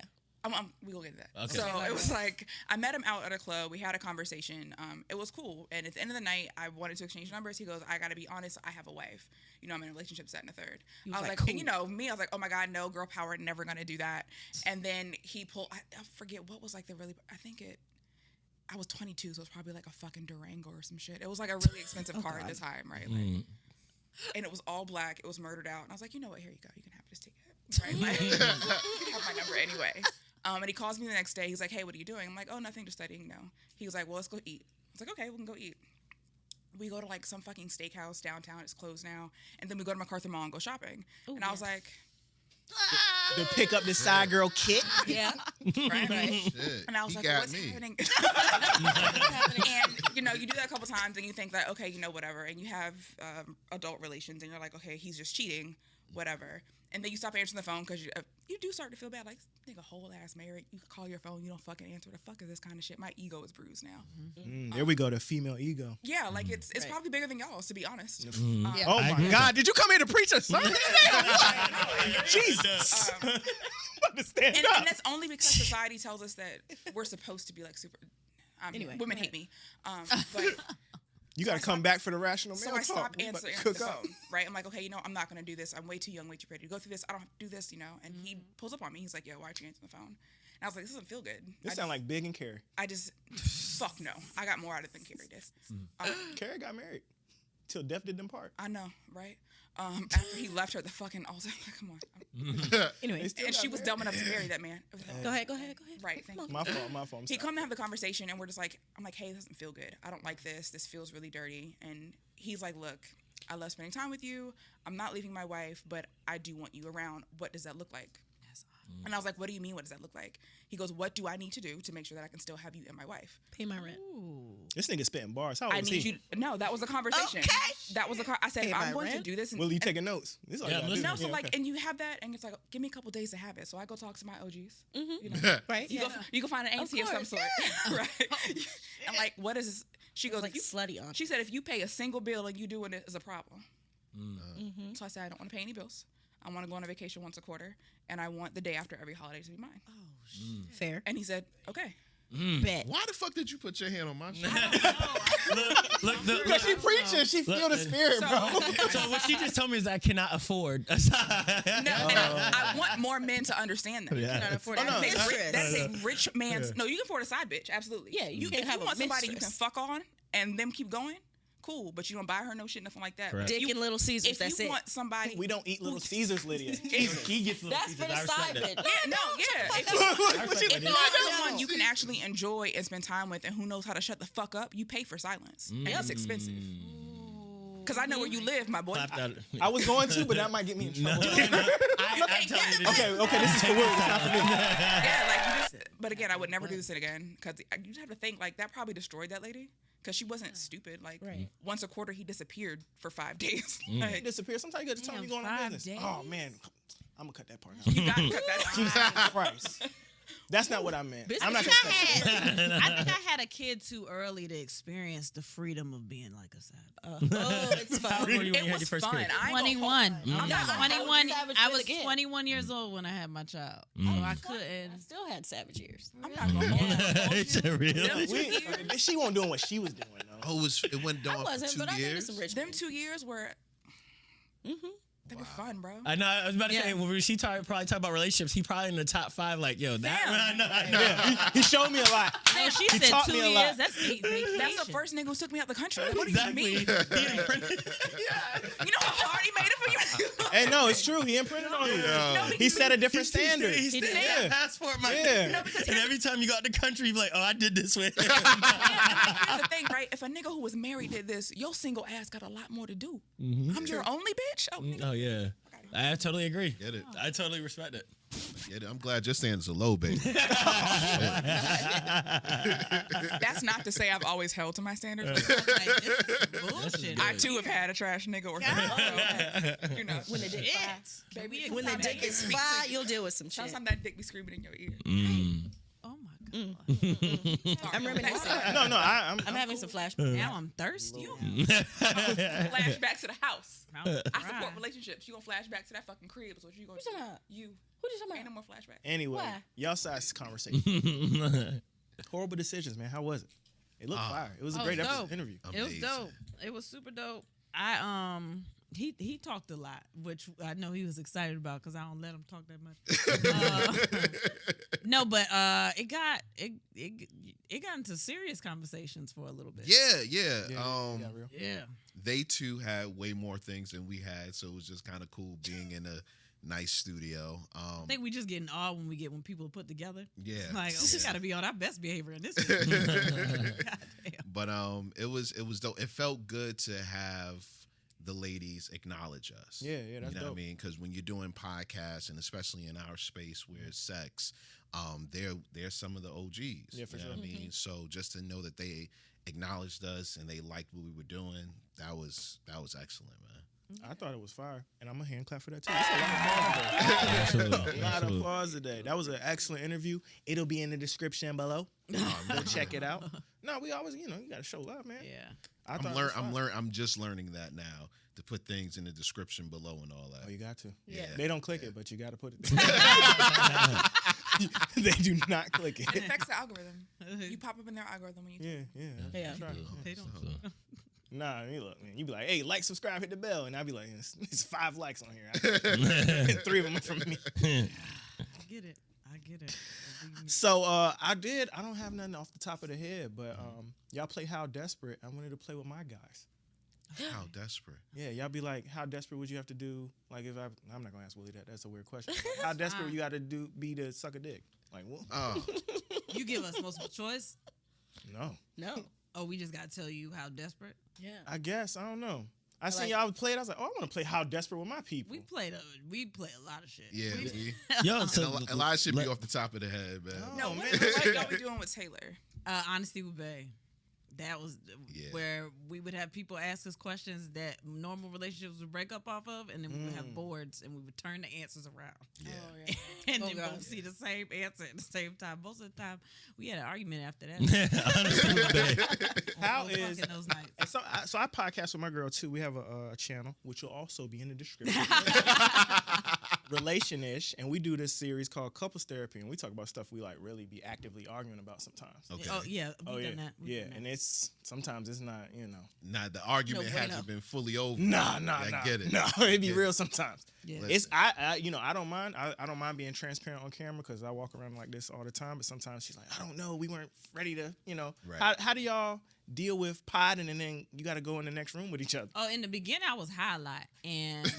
C: We will get to that.
A: Okay.
C: So it was like I met him out at a club. We had a conversation. It was cool. And at the end of the night, I wanted to exchange numbers. He goes, "I gotta be honest. I have a wife. I'm in a relationship, set in a third." I was like,
F: cool.
C: and me, I was like, "Oh my god, no, girl power, never gonna do that." And then he pulled. I forget what was like the really. I was 22, so it was probably like a fucking Durango or some shit. It was like a really expensive car at the time, right? Like, and it was all black. It was murdered out. And I was like, you know what? Here you go. You can have this ticket. Right? Like, you can have my number anyway. And he calls me the next day. He's like, hey, what are you doing? I'm like, oh, nothing, just studying now. He was like, well, let's go eat. I was like, okay, we can go eat. We go to like some fucking steakhouse downtown. It's closed now. And then we go to MacArthur Mall and go shopping. And I was like,
D: to pick up this side girl kit.
F: Yeah.
C: right?
E: Shit.
C: And I was
E: He
C: like,
E: got
C: what's
E: me.
C: happening? And, you do that a couple times and you think that, okay, whatever. And you have adult relations and you're like, okay, he's just cheating. whatever. And then you stop answering the phone because you do start to feel bad. Like, nigga, whole ass married. You call your phone, you don't fucking answer. The fuck is this kind of shit? My ego is bruised now.
D: There we go, the female ego.
C: Yeah, like it's probably bigger than y'all's, to be honest.
F: Yeah.
D: Oh my God, did you come here to preach a sermon? Jesus. Understand
C: And that's only because society tells us that we're supposed to be like super.
F: Anyway,
C: women hate me. But
D: You got to come back for the rational male
C: so I
D: talk.
C: stop
D: We about to
C: answering
D: cook
C: the
D: up.
C: phone, right? I'm like, okay, I'm not gonna do this. I'm way too young, way too pretty to go through this. I don't have to do this, And he pulls up on me. He's like, yo, why aren't you answering the phone? And I was like, this doesn't feel good.
D: This sound like Big and Carrie.
C: I just, fuck no. I got more out of it than Carrie did.
D: Carrie got married. Till death did them part.
C: I know, right? After he left her at the fucking altar, like, come on.
F: Anyway,
C: And she was dumb enough to marry that man.
F: go ahead.
C: Right, thank you.
D: My fault. I'm
C: He
D: sorry.
C: come to have the conversation, and we're just like, I'm like, hey, this doesn't feel good. I don't like this. This feels really dirty. And he's like, look, I love spending time with you. I'm not leaving my wife, but I do want you around. What does that look like? And I was like, what do you mean? What does that look like? He goes, what do I need to do to make sure that I can still have you and my wife?
F: Pay my rent.
D: This nigga spitting bars. How old
C: I
D: is
C: need
D: he?
C: you. No, that was a conversation.
F: Okay.
C: That was I said,
F: Pay
C: if I'm
F: my
C: going to
F: rent?
C: do this.
D: Will you taking notes? This is all
A: Yeah,
D: you gotta
A: listen.
D: do.
C: No, so
D: Yeah,
C: like,
D: okay.
C: and you have that, and it's like, give me a couple days to have it. So I go talk to my OGs.
F: Right?
C: You go find an auntie of some
F: course.
C: sort, right? I'm like, what is this? She goes,
F: Like
C: if you,
F: slutty on.
C: she said, if you pay a single bill and you doing it is a problem. So I said, I don't want to pay any bills. I want to go on a vacation once a quarter, and I want the day after every holiday to be mine.
F: Fair.
C: And he said, okay.
F: Bet.
E: Why the fuck did you put your hand on my shoulder?
A: Look,
D: Because she preaching, she feel the spirit, bro.
A: so what she just told me is I cannot afford.
C: No, and I want more men to understand that.
F: Cannot afford
D: Oh, no,
F: that.
C: That's
F: Mistress.
C: a rich man's. No, you can afford a side bitch, absolutely.
F: Yeah, you can
C: if
F: have
C: you
F: a
C: want somebody you
F: mistress.
C: can fuck on and them keep going, cool. But you don't buy her no shit, nothing like that.
A: Correct.
C: If
F: Dick
C: you-
F: and Little Caesars.
C: If
F: That's
C: you
F: it.
C: want somebody,
D: We don't eat Little Caesars, Lydia.
A: He gets little
F: That's
A: pieces.
F: for the
A: I respect
F: side
A: that.
F: bit.
C: yeah, no, yeah. If
A: If
C: you want someone you can actually enjoy and spend time with, and who knows how to shut the fuck up, you pay for silence, and it's expensive. Because I know where you live, my boy.
A: Clap that.
D: I was going to, but that might get me in trouble.
A: I'm telling you this.
D: Okay, this is for Will. It's not for me.
C: Yeah, like you just. But again, I would never do this again because you just have to think like that probably destroyed that lady. Because she wasn't stupid. Like,
F: Right.
C: once a quarter, he disappeared for 5 days.
D: He
C: Like,
D: disappear. Sometimes you got to tell me
B: Damn,
D: going on
B: 5
D: business.
B: days?
D: Oh, man. I'm going to cut that part out.
C: you got to cut that out.
D: Jesus Christ. That's not what I meant. I'm not going to cut that.
B: I think I had a kid too early to experience the freedom of being like a savage.
F: Oh, it's
A: How
F: fun.
A: old were you when
C: It
A: you had
C: was
A: your first
C: fun.
A: kid?
C: I ain't gonna
B: 21.
C: hold- I'm not gonna hold
B: 21.
F: you savage
B: I
F: kid
B: was
F: again.
B: 21 years old when I had my child. So I couldn't.
F: I still had savage years.
C: I'm not gonna hold
A: It's a real.
D: She wasn't doing what she was doing, though.
E: Oh, it went
F: I
E: down for
F: wasn't,
E: 2
F: but I dated
E: years.
F: some rich
C: Them
F: men.
C: 2 years were. They were fun, bro.
A: I know. I was about to say
C: Yeah.
A: when she probably talk about relationships. He probably in the top 5. Like, yo, that.
C: Fam.
A: I know.
D: Yeah, he showed me a lot.
B: No, she
D: He
B: said
D: taught
B: 2
D: me a
B: years.
D: lot.
B: That's vacation.
C: That's the first nigga who took me out the country. Like, what do
A: Exactly.
C: you mean?
A: He imprinted.
C: You know how hard he made it for you?
D: Hey, no, it's true. He imprinted on you.
E: Yeah.
D: He set a different standard.
A: He stated
D: Yeah.
A: that passport, my
D: Yeah.
A: And every time you go out the country, you be like, oh, I did this with him.
C: Here's the thing, right? If a nigga who was married did this, your single ass got a lot more to do. I'm your only bitch? Oh, nigga.
A: Oh yeah, I totally agree.
E: Get it.
A: I totally respect it.
E: Get it. I'm glad your standards are low, baby.
C: That's not to say I've always held to my standards.
B: Like, this is bullshit.
C: I too have had a trash nigga or so, you know.
F: When the dick fly.
C: Baby,
F: When the dick is fly, you'll deal with some shit.
C: sometimes that dick be screaming in your ear.
B: Oh my god.
F: I'm reminiscing.
D: No, I'm
F: having some flashbacks.
B: Now I'm thirsty.
C: Flashback to the house. I support
B: Right.
C: relationships. You gonna flash back to that fucking crib is what you gonna
F: Who's talking
C: do.
F: about?
C: You.
F: Who you talking
C: Ain't no
F: about?
C: more flashbacks.
D: Anyway,
F: Why?
D: y'all size conversation. Horrible decisions, man. How was it? It looked fire. It was a
B: Oh,
D: great
B: it's dope.
D: interview.
B: It was
E: Amazing.
B: dope. It was super dope. I he talked a lot, which I know he was excited about because I don't let him talk that much. No, but it got into serious conversations for a little bit.
E: Yeah.
D: Yeah, real.
B: Yeah.
E: They too had way more things than we had, so it was just kind of cool being in a nice studio.
B: I think we just getting awed when people put together.
E: Yeah,
B: Like, oh, we
E: yeah.
B: got to be on our best behavior in this. Goddamn.
E: But it was dope. It felt good to have the ladies acknowledge us.
D: Yeah, that's
E: you know
D: dope.
E: what I mean? Because when you're doing podcasts, and especially in our space where it's sex, they're some of the OGs.
D: Yeah, for
E: you know
D: sure.
E: what I mean? So just to know that they acknowledged us and they liked what we were doing, that was excellent, man.
D: I thought it was fire, and I'm a hand clap for that too. That's a lot of applause today. A lot of applause today. That was an excellent interview. It'll be in the description below. Go check it out. No, we always, you gotta show love, man.
B: Yeah.
E: I'm just learning that now, to put things in the description below and all that.
D: Oh, you got to.
E: Yeah.
D: They don't click it, but you got to put it there. They do not click it.
C: It affects the algorithm. You pop up in their algorithm when you
F: Yeah.
D: Try it.
B: They don't.
D: Nah, you look, man. You be like, hey, like, subscribe, hit the bell. And I'll be like, it's 5 likes on here. And 3 of them are from me.
B: I get it.
D: So I don't have nothing off the top of the head, but y'all play How Desperate. I wanted to play with my guys.
E: How desperate?
D: Yeah, y'all be like, how desperate would you have to do? Like, if I'm not gonna ask Willie that. That's a weird question. How desperate you got to be to suck a dick? Like, what?
E: Oh,
B: You give us multiple choice.
D: No,
B: Oh, we just gotta tell you how desperate.
F: Yeah.
D: I guess I don't know. I seen
F: like-
D: y'all play it. I was like, oh, I want to play How Desperate with my people.
B: We play a lot of shit.
E: yeah.
A: Yo,
E: And
A: so
E: a lot should be off the top of the head, man.
D: Oh,
C: No,
D: man.
C: what y'all be doing with Taylor?
B: Honesty with Bae. That was
E: Yeah.
B: where we would have people ask us questions that normal relationships would break up off of, and then we would have boards, and we would turn the answers around.
E: Yeah.
B: And
F: Oh,
B: then
F: God.
B: both see the same answer at the same time. Most of the time, we had an argument after that.
A: Honestly, babe.
D: How
B: Fucking
D: is
B: those nights.
D: so I podcast with my girl too. We have a channel which will also be in the description. Relationish, and we do this series called Couples Therapy, and we talk about stuff we like really be actively arguing about sometimes.
E: Okay.
B: Oh yeah, we've
D: yeah,
B: done that. We've
D: yeah,
B: done that.
D: and it's sometimes it's not,
E: Nah, the argument
F: No bueno.
E: hasn't been fully over.
D: Nah.
E: I get it.
D: No, it be
E: Yeah.
D: real sometimes.
B: Yeah.
D: It's I don't mind. I don't mind being transparent on camera because I walk around like this all the time. But sometimes she's like, I don't know, we weren't ready to,
E: Right.
D: How do y'all deal with potting and then you got to go in the next room with each other?
B: Oh, in the beginning, I was high a lot, and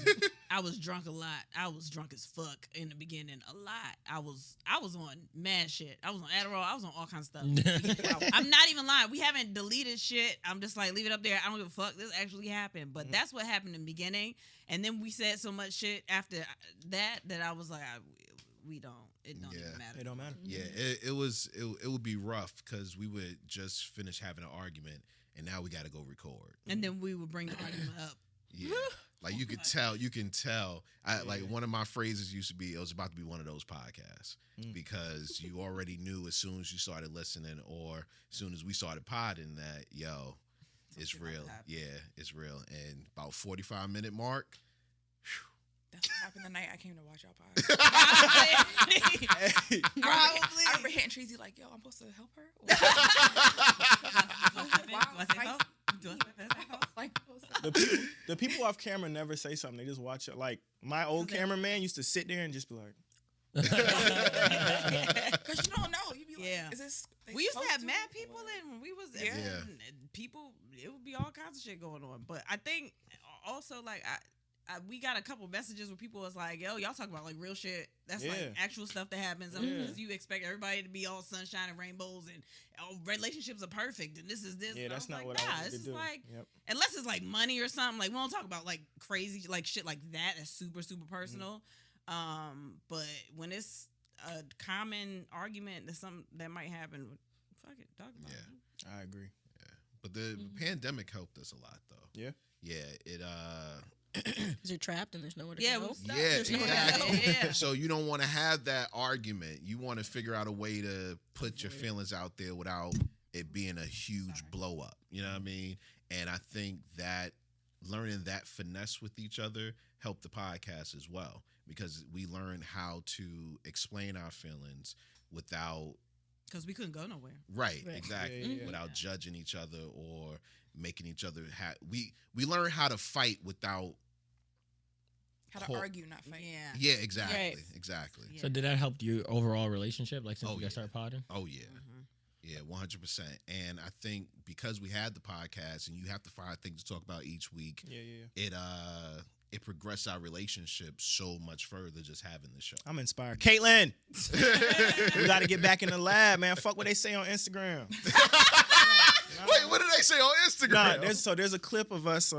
B: I was drunk a lot. I was drunk as fuck in the beginning a lot. I was on mad shit. I was on Adderall. I was on all kinds of stuff. I'm not even lying. We haven't deleted shit. I'm just like, leave it up there. I don't give a fuck. This actually happened. But that's what happened in the beginning. And then we said so much shit after that I was like, we don't. It don't even matter.
D: It don't matter.
E: Yeah, it would be rough because we would just finish having an argument and now we got to go record.
B: And then we would bring the argument up.
E: Yeah, like you could tell. You can tell. Like one of my phrases used to be, it was about to be one of those podcasts because you already knew as soon as you started listening or as soon as we started podding that it's
B: Something
E: real.
B: like that.
E: Yeah, it's real. And about 45-minute mark.
C: That's what happened the night I came to watch y'all pod.
B: Probably.
C: I remember hitting Treasy like, yo, I'm supposed to help her?
D: The people off camera never say something. They just watch it. Like my old cameraman used to sit there and just be like,
C: Because you don't know. You be like,
B: Yeah.
C: is this... they
B: We used to
C: supposed
B: have mad people in when we was
C: Yeah.
B: and people. It would be all kinds of shit going on. But I think also like we got a couple messages where people was like, yo, y'all talk about like real shit. That's like
D: Yeah.
B: actual stuff that happens. Because you expect everybody to be all sunshine and rainbows and relationships are perfect and this is this.
D: yeah,
B: And I
D: that's
B: was
D: not
B: like,
D: what
B: nah,
D: I wanted
B: this
D: to
B: is
D: do.
B: like
D: Yep.
B: unless it's like money or something. Like we don't talk about like crazy like shit like that. That's super super personal. But when it's a common argument that's something that might happen, fuck it, talk about it.
D: I agree.
E: But the pandemic helped us a lot, though.
D: Yeah.
E: Yeah, it.
F: Because you're trapped and there's nowhere to
B: Yeah,
F: go.
B: we stopped.
E: Yeah,
F: There's nowhere to go.
E: exactly.
B: Yeah.
E: So you don't want to have that argument. You want to figure out a way to put your feelings out there without it being a huge blow up. You know what I mean? And I think that learning that finesse with each other helped the podcast as well because we learned how to explain our feelings without
B: Because we couldn't go nowhere.
E: right,
F: Right.
E: exactly,
D: Yeah.
E: without judging each other or making each other we learned how to fight without
C: How to
E: Cool.
C: argue, not fight.
B: Yeah.
E: yeah, exactly.
F: Right.
E: Exactly.
B: Yeah.
A: So did that help your overall relationship? Like since
E: Oh,
A: you guys
E: yeah.
A: started podding?
E: Oh yeah. Yeah, 100%. And I think because we had the podcast and you have to find things to talk about each week,
D: Yeah.
E: it progressed our relationship so much further just having the show.
D: I'm inspired. Caitlin, we got to get back in the lab, man. Fuck what they say on Instagram.
E: Wait, what did they say on Instagram?
D: Nah, there's a clip of us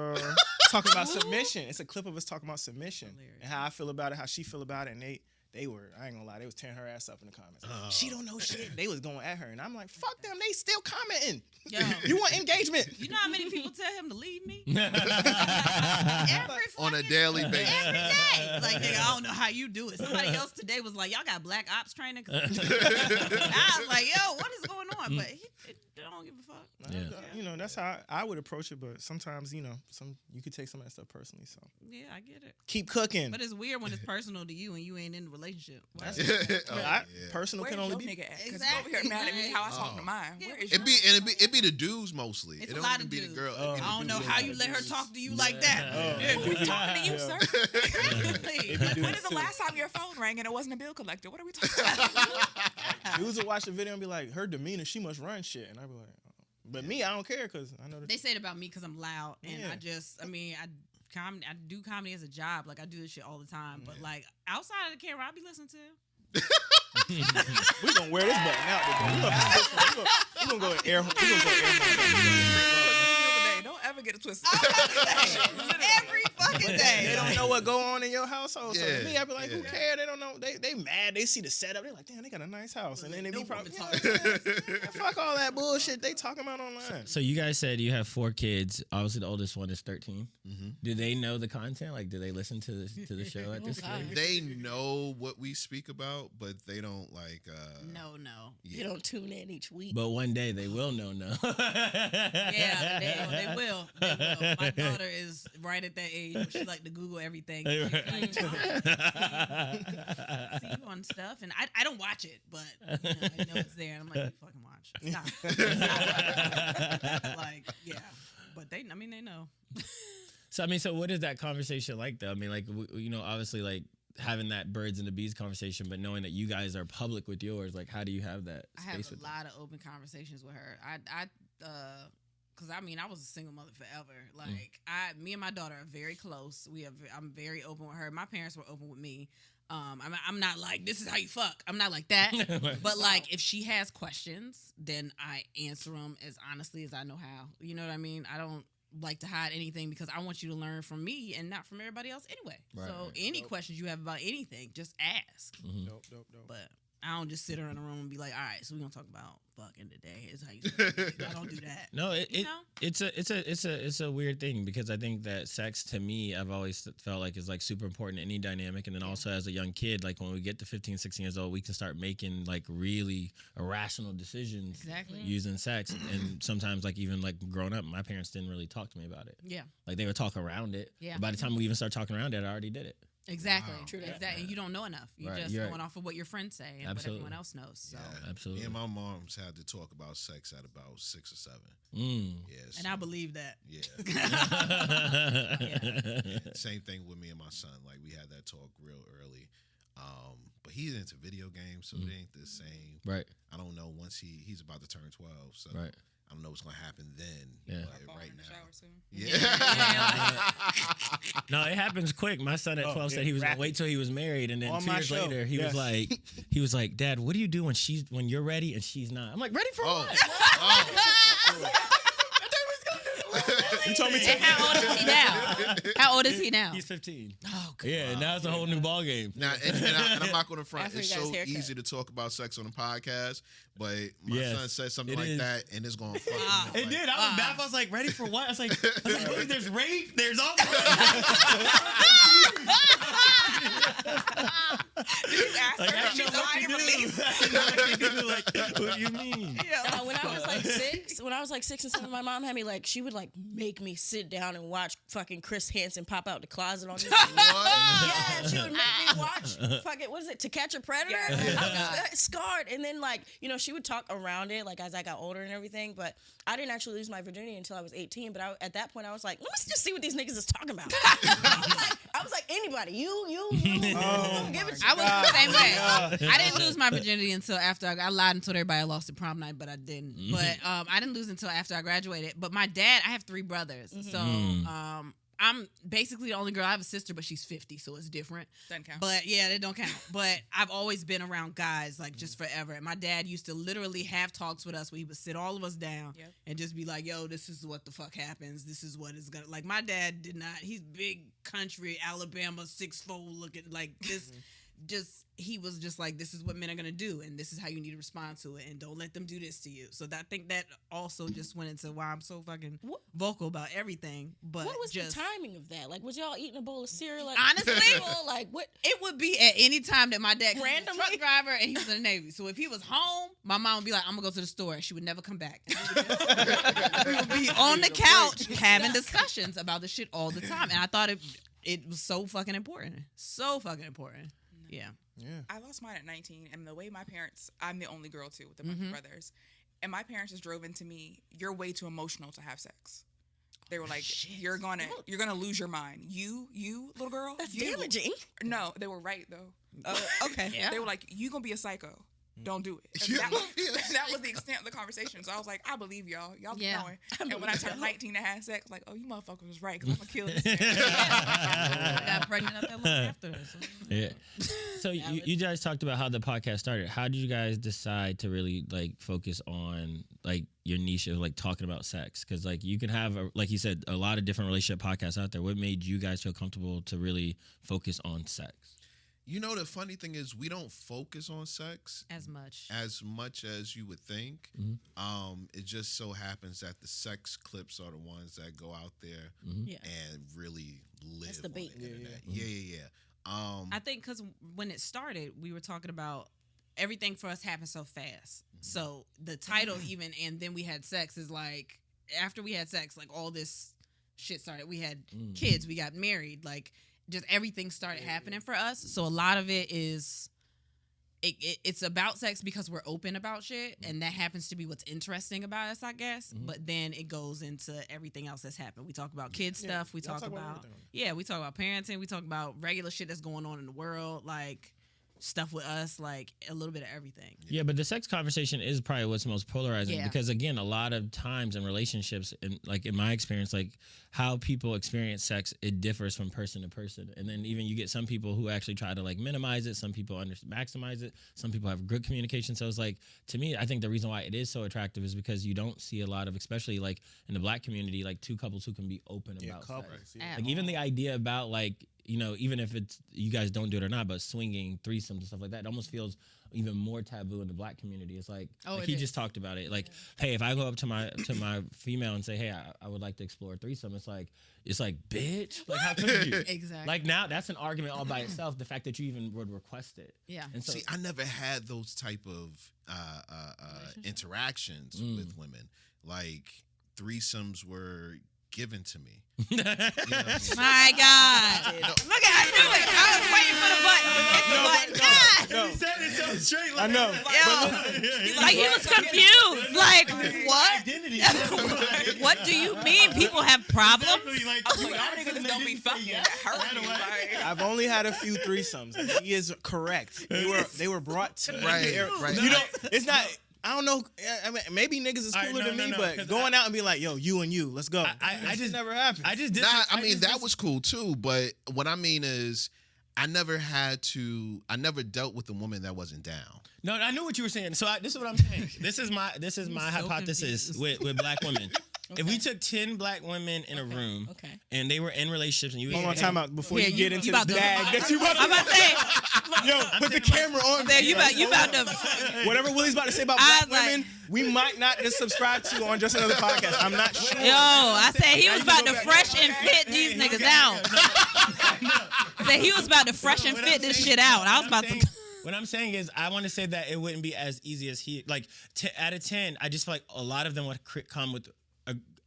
D: talking about submission. It's a clip of us talking about submission
B: Hilarious.
D: and how I feel about it, how she feel about it, and they were, I ain't gonna lie, they was tearing her ass up in the comments. She don't know shit. They was going at her, and I'm like, fuck them. They still commenting.
B: Yo.
D: You want engagement?
B: You know how many people tell him to leave me? Every
E: on a
B: fucking-
E: daily basis.
B: Every day. Like, nigga, I don't know how you do it. Somebody else today was like, y'all got black ops training? I was like, yo, what is going on? But he don't give a fuck.
A: Yeah.
D: That's how I would approach it. But sometimes, you could take some of that stuff personally. So
B: Yeah, I get it.
D: keep cooking.
B: But it's weird when it's personal to you and you ain't in a relationship. Why?
D: Personal
C: Where's
D: can
C: your
D: only be.
C: nigga at? Because
B: Exactly.
C: you over here mad at me how I talk to mine.
B: Yeah.
C: Where is
E: It be the dudes mostly.
B: It's
E: It
B: a
E: don't
B: lot
E: even
B: of
E: be the
B: dudes.
E: girl.
D: Oh.
E: It be the
B: I don't know
E: dudes.
B: how you let her talk to you like that.
C: Who's talking to you, sir?
B: Really?
C: Like, when is the last time your phone rang and it wasn't a bill collector? What are we talking about?
D: Dudes will watch the video and be like, her demeanor, she must run shit. And I'd be like, but me, I don't care because I know that.
B: They say it about me because I'm loud, and
D: Yeah.
B: I do comedy as a job. Like, I do this shit all the time. But like outside of the camera, I'll be listening to.
D: We're going to wear this button out today. We're going to go air.
C: Don't ever get it twisted.
B: Every fucking day.
D: They don't know what go on in your household. So
E: Yeah,
D: to me, I'd be like, who
E: yeah.
D: cares? They don't know. They mad. They see the setup. They're like, damn, they got a nice house. And then they be
B: No
D: probably,
B: woman
D: fuck all that bullshit they talking about online.
A: So you guys said you have 4 kids. Obviously, the oldest one is 13.
E: Mm-hmm.
A: Do they know the content? Like, do they listen to the show at this
F: God.
A: stage?
E: They know what we speak about, but they don't like.
B: No.
E: Yeah.
F: You don't tune in each week.
A: But one day they will know. No.
B: Yeah, they will. They will. My daughter is right at that age where she like to Google everything. She's like, see you on stuff, and I don't watch it, but I know it's there, and I'm like, you fucking watch. Stop. Like, yeah, but they know.
A: So what is that conversation like though? I mean, like, obviously, like having that birds and the bees conversation, but knowing that you guys are public with yours, like, how do you have that
B: I
A: space
B: have
A: with
B: a
A: them?
B: lot of open conversations with her. Because I was a single mother forever. Like, me and my daughter are very close. I'm very open with her. My parents were open with me. I'm not like, this is how you fuck. I'm not like that. But like, if she has questions, then I answer them as honestly as I know how. You know what I mean? I don't like to hide anything because I want you to learn from me and not from everybody else anyway.
A: Right,
B: So
A: right.
B: any questions you have about anything, just ask.
A: Mhm.
D: Dope.
B: But I don't just sit her in a room and be like, all right, so we're gonna talk about fucking today. Is how you say I don't do that.
A: No,
B: You know?
A: it's a weird thing because I think that sex to me I've always felt like is like super important in any dynamic, and then also as a young kid, like when we get to 15, 16 years old, we can start making like really irrational decisions
B: Exactly.
A: using sex, and sometimes like even like growing up, my parents didn't really talk to me about it.
B: Yeah.
A: Like they would talk around it.
B: Yeah.
A: But by the time we even start talking around it, I already did it.
B: Exactly.
E: Wow.
F: True that.
B: Exactly. And you don't know enough. You're
A: Right,
B: just
A: you're
B: going
A: right.
B: off of what your friends say and
A: Absolutely.
B: what everyone else knows. So
A: Absolutely.
E: Me and my moms had to talk about sex at about 6 or 7.
A: Mm.
E: Yes.
B: and I believe that.
E: Yeah.
A: Yeah.
E: Same thing with me and my son. Like we had that talk real early. But he's into video games, so it ain't the same.
A: Right.
E: I don't know once he's about to turn 12, so
A: Right.
E: I don't know what's gonna happen then.
A: Yeah.
E: But
C: Falling
E: right
C: in the
E: now.
C: shower soon.
E: Yeah.
A: No, it happens quick. My son at 12 said he was gonna
D: rapid.
A: wait till he was married, and then
D: On
A: 2
D: my
A: years
D: show,
A: later, he
D: yes.
A: was like, Dad, what do you do when you're ready and she's not? I'm like, ready for
E: Oh.
A: what?
D: You told me
B: And how old is he now? How old is he now?
A: He's 15.
B: Oh, God.
A: Yeah, now it's a whole new ball game.
E: Now, and I'm not going to front.
F: After
E: It's
F: he got his
E: so
F: haircut.
E: easy to talk about sex on a podcast, but my
A: Yes,
E: son said something
A: it
E: like
A: is.
E: that, and it's going to fuck
B: Wow.
E: me
A: It
E: up.
A: did. I was baffled. I was like, ready for what? I was like, wait, there's rape. There's all.
C: Did you ask
A: Like,
C: her
A: I
C: if she's
A: know what
C: signed
A: to
C: a
A: do.
C: release?
A: I know what to do. Like, what do you mean?
F: When I was like 6 and 7, my mom had me like, she would like make me sit down and watch fucking Chris Hansen pop out the closet on YouTube. Yeah, she would make me watch fucking, what is it, To Catch a Predator?
C: Yeah.
F: I was scarred. And then like, she would talk around it like as I got older and everything, but I didn't actually lose my virginity until I was 18. But at that point I was like, let me just see what these niggas is talking about. I was like, anybody, you
D: Oh
F: give it to
B: I was the same way.
D: God.
B: I didn't lose my virginity until after I lied and told everybody I lost at prom night, but I didn't. But I didn't lose until after I graduated. But my dad, I have 3 brothers, so I'm basically the only girl. I have a sister, but she's 50, so it's different.
C: Doesn't count.
B: But yeah, they don't count. But I've always been around guys like just forever. And my dad used to literally have talks with us where he would sit all of us down
C: Yep.
B: and just be like, yo, this is what the fuck happens. This is what is gonna, like, my dad did not, he's big country, Alabama, 6'4" looking like this. he was just like, this is what men are gonna do, and this is how you need to respond to it, and don't let them do this to you. So I think that also just went into why I'm so fucking vocal about everything. But
F: what was the timing of that? Like, was y'all eating a bowl of cereal? Like,
B: honestly,
F: like what?
B: It would be at any time that my dad was a
F: Randomly?
B: truck driver and he was in the Navy. So if he was home, my mom would be like, I'm gonna go to the store, and she would never come back. We would be on the couch having discussions about this shit all the time, and I thought it was so fucking important. So fucking important. Yeah.
C: I lost mine at 19, and the way my parents, I'm the only girl too with a bunch of brothers, and my parents just drove into me, you're way too emotional to have sex. They were like, you're gonna lose your mind. You little girl.
F: That's damaging.
C: No, they were right though.
B: Okay. Yeah.
C: They were like, you gonna be a psycho. Don't do it.
E: You
C: That
E: gonna be a
C: that was the extent of the conversation. So I was like, I believe y'all. Y'all be
B: Yeah.
C: knowing. And when I turned 19 to have sex, like, oh, you motherfuckers was right, because I'm gonna kill this man.
B: I got pregnant out that long after. So.
A: Yeah. So you guys talked about how the podcast started. How did you guys decide to really like focus on like your niche of like talking about sex? Because like you can have like you said, a lot of different relationship podcasts out there. What made you guys feel comfortable to really focus on sex?
E: You know, the funny thing is we don't focus on sex
B: As much
E: as you would think. It just so happens that the sex clips are the ones that go out there
F: Yeah.
E: and really live
F: That's the bait.
E: on the internet. Yeah.
B: I think because when it started, we were talking about everything for us happened so fast. So the title even, and then we had sex is like, after we had sex, like all this shit started. We had kids, we got married, like just everything started happening for us. So a lot of it is, it's about sex because we're open about shit, and that happens to be what's interesting about us, I guess. But then it goes into everything else that's happened. We talk about kid stuff. We talk about we talk about parenting. We talk about regular shit that's going on in the world, like stuff with us, like a little bit of everything.
A: Yeah, but the sex conversation is probably what's most polarizing because again, a lot of times in relationships, and like in my experience, like how people experience sex, it differs from person to person. And then even you get some people who actually try to like minimize it. Some people maximize it. Some people have good communication. So it's like, to me, I think the reason why it is so attractive is because you don't see a lot of, especially like in the Black community, like two couples who can be open about sex. Like even the idea about like, you know, even if it's you guys don't do it or not, but swinging, threesomes and stuff like that, it almost feels even more taboo in the Black community. It's like, he just talked about it. Like, hey, if I go up to my female and say, hey, I would like to explore a threesome, it's like, bitch, like how could you?
B: Exactly.
A: Like now, that's an argument all by itself. The fact that you even would request it.
B: Yeah.
A: And so,
E: See, I never had those type of interactions with women. Like threesomes were given to me. You know what I mean?
B: My God. Look at, I knew it. I was waiting for the button. Hit the button. God.
A: He said it so straight.
D: I know.
B: Yo. Like he was confused. Like, what? What do you mean people have problems?
C: I was like, y'all niggas don't be fucking hurting. Like,
D: I've only had a few threesomes. And he is correct. They were brought to me.
E: Right.
D: You don't. It's not. I don't know. I mean, maybe niggas is cooler than me, but going out and being like, "Yo, you and you, let's go."
A: I just
D: never happened.
A: I just did.
E: I mean, that was cool too. But what I mean is, I never dealt with a woman that wasn't down.
A: No, I knew what you were saying. So this is what I'm saying. This is my hypothesis with Black women. Okay. If we took 10 Black women in a room and they were in relationships and you
D: hold on, time out before you get into this bag that you
B: I'm about to say,
D: yo, put the camera on.
B: There, you about to.
D: Whatever Willie's about to say about Black women, we might not just subscribe to on just another podcast. I'm not sure.
B: Yo, I said he was about to fresh and fit these niggas out. I said he was about to fresh and fit this shit out. I was about to.
A: What I'm saying is, I want to say that it wouldn't be as easy as he like. Out of 10, I just feel like a lot of them would come with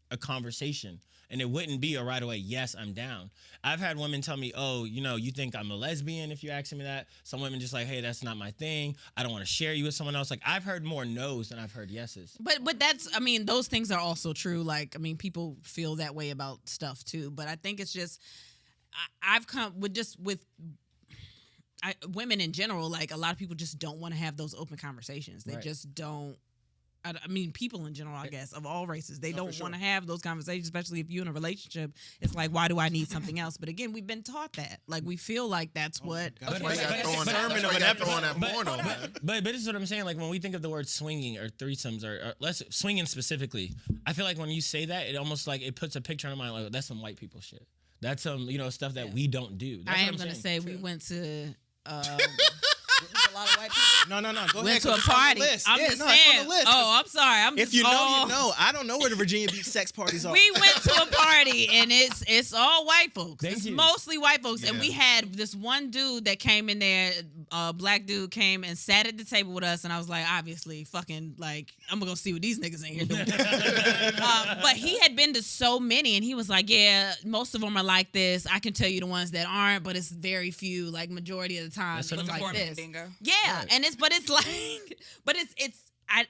A: a conversation, and it wouldn't be a right away, yes, I'm down. I've had women tell me, oh, you know, you think I'm a lesbian if you're asking me that. Some women just like, hey, that's not my thing. I don't want to share you with someone else. Like, I've heard more no's than I've heard yeses.
B: But that's, I mean, those things are also true. Like, I mean, people feel that way about stuff too. But I think it's just, I've come with women in general, like a lot of people just don't want to have those open conversations. They just don't. I mean, people in general, I guess, of all races, they don't want to have those conversations, especially if you're in a relationship. It's like, why do I need something else? But again, we've been taught that. Like, we feel like that's what.
E: That's why you got throwing that porno, man.
A: But this is what I'm saying. Like, when we think of the word swinging or threesomes or let's swinging specifically, I feel like when you say that, it almost like it puts a picture in my mind. Like, that's some white people shit. That's some, stuff that we don't do. That's
B: I am going to say we went to
F: There's a lot of white people.
D: No. Go
B: Went
D: ahead.
B: to a
D: 'cause it's on the
B: party.
D: list.
B: I'm
D: Yeah,
B: just
D: no, it's on
B: saying.
D: the list.
B: Oh, I'm sorry.
D: If you know, you know. I don't know where the Virginia Beach sex parties are.
B: We went to a party and it's all white folks.
A: Thank
B: It's
A: you.
B: mostly white folks. And
E: Yeah.
B: we had this one dude that came in there, black dude came and sat at the table with us, and I was like, obviously, fucking like, I'm gonna go see what these niggas in here doing. But he had been to so many, and he was like, yeah, most of them are like this. I can tell you the ones that aren't, but it's very few. Like majority of the time,
A: That's
B: it's
A: what I'm
B: like
C: Format
B: this.
C: bingo.
B: Yeah,
A: Right.
B: and it's like, but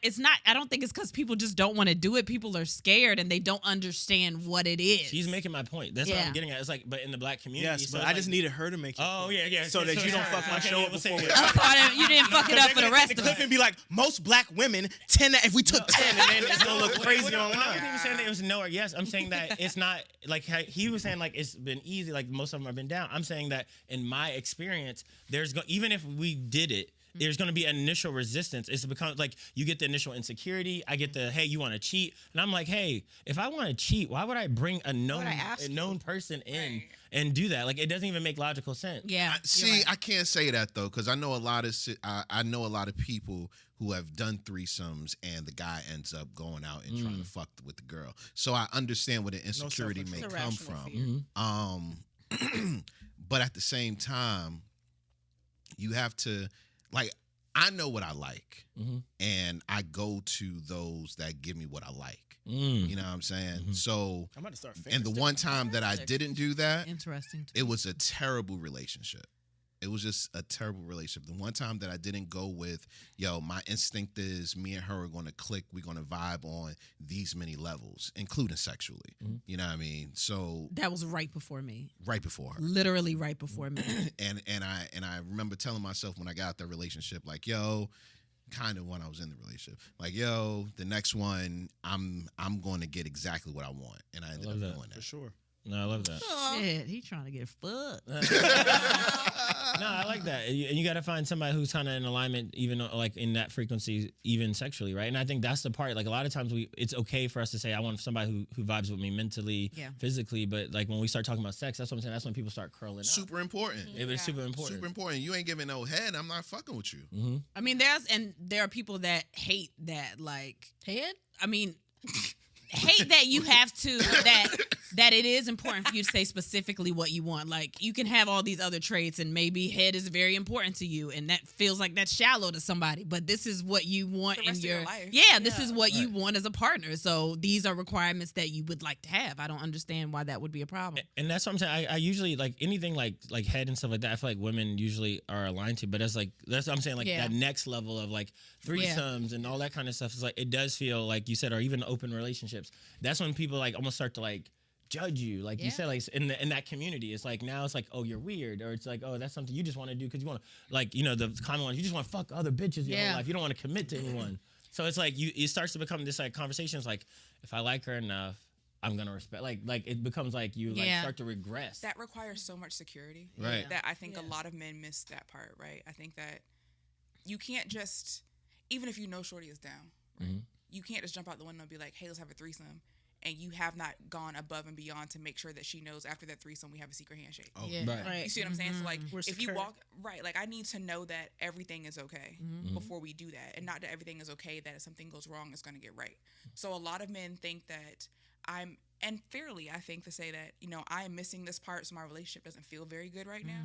B: it's not. I don't think it's because people just don't want to do it. People are scared and they don't understand what it is.
A: She's making my point. That's what
B: Yeah.
A: I'm getting at. It's like, but in the black community.
D: Yes,
A: so
D: but
A: it's
D: I just
A: like-
D: needed her to make it.
A: Oh yeah.
D: So that you don't
A: it's
D: fuck
A: her.
D: my
A: Okay,
D: show
A: yeah,
D: up
A: we'll say
D: before we.
A: it.
B: I thought you didn't fuck it up for the rest of
D: clip
B: us.
D: and be like, most black women 10. If we took 10, and then it's gonna look crazy
A: We're
D: online.
A: not even saying that it was no or yes. I'm saying that it's not like he was saying like it's been easy. Like most of them have been down. I'm saying that in my experience, even if we did it. There's going to be an initial resistance. It's becomes like you get the initial insecurity. I get the hey, you want to cheat, and I'm like, hey, if I want to cheat, why would I bring a known person in
C: Right.
A: and do that? Like it doesn't even make logical sense.
B: Yeah.
E: See, I can't say that though, because I know a lot of people who have done threesomes, and the guy ends up going out and trying to fuck with the girl. So I understand where the insecurity may
F: It's a
E: come
F: rational
E: from.
F: fear.
E: But at the same time, you have to like. I know what I like, and I go to those that give me what I like. You know what I'm saying? So,
D: I'm about to start.
E: and the one time that I didn't do that,
B: Interesting.
E: it was a terrible relationship. It was just a terrible relationship. The one time that I didn't go with, my instinct is me and her are going to click. We're going to vibe on these many levels, including sexually. You know what I mean? So
B: That was right before me.
E: right before her.
B: Literally right before me.
E: And I remember telling myself when I got out that relationship, like, kind of when I was in the relationship, like, the next one, I'm going to get exactly what I want. And I ended up
A: love that.
E: doing
D: for
E: that.
D: sure.
A: No, I love that.
B: Shit, he trying to get fucked.
A: No, I like that. And you got to find somebody who's kind of in alignment, even like in that frequency, even sexually, right? And I think that's the part. Like a lot of times, it's okay for us to say, I want somebody who vibes with me mentally, physically. But like when we start talking about sex, that's what I'm saying. That's when people start curling up.
E: Super important.
A: It was super important.
E: Super important. You ain't giving no head, I'm not fucking with you.
B: I mean, there are people that hate that, like,
F: Head?
B: I mean, hate that you have to that it is important for you to say specifically what you want. Like you can have all these other traits and maybe head is very important to you and that feels like that's shallow to somebody, but this is what you want
C: The
B: in
C: rest of your life.
B: this is what you want as a partner. So these are requirements that you would like to have. I don't understand why that would be a problem.
A: And that's what I'm saying. I usually like anything like head and stuff like that. I feel like women usually are aligned to, but that's what I'm saying. Like that next level of like threesomes and all that kind of stuff is like it does feel like you said, or even open relationships. That's when people like almost start to like judge you, like you said, like in that community. It's like now it's like, oh, you're weird, or it's like, oh, that's something you just want to do because you want to, like, the common ones, you just want to fuck other bitches your whole life. You don't want to commit to anyone. So it's like it starts to become this like conversation. It's like if I like her enough, I'm gonna respect. Like it becomes like you like start to regress.
C: That requires so much security.
E: Right.
C: That I think a lot of men miss that part, right? I think that you can't just, even if you know shorty is down, right? You can't just jump out the window and be like, hey, let's have a threesome. And you have not gone above and beyond to make sure that she knows after that threesome we have a secret handshake.
E: Oh,
A: Right.
C: You see what I'm saying? So like
F: We're
C: if you
F: secure.
C: walk right, like I need to know that everything is okay before we do that. And not that everything is okay, that if something goes wrong, it's gonna get right. So a lot of men think that and fairly I think to say that, I am missing this part so my relationship doesn't feel very good right now.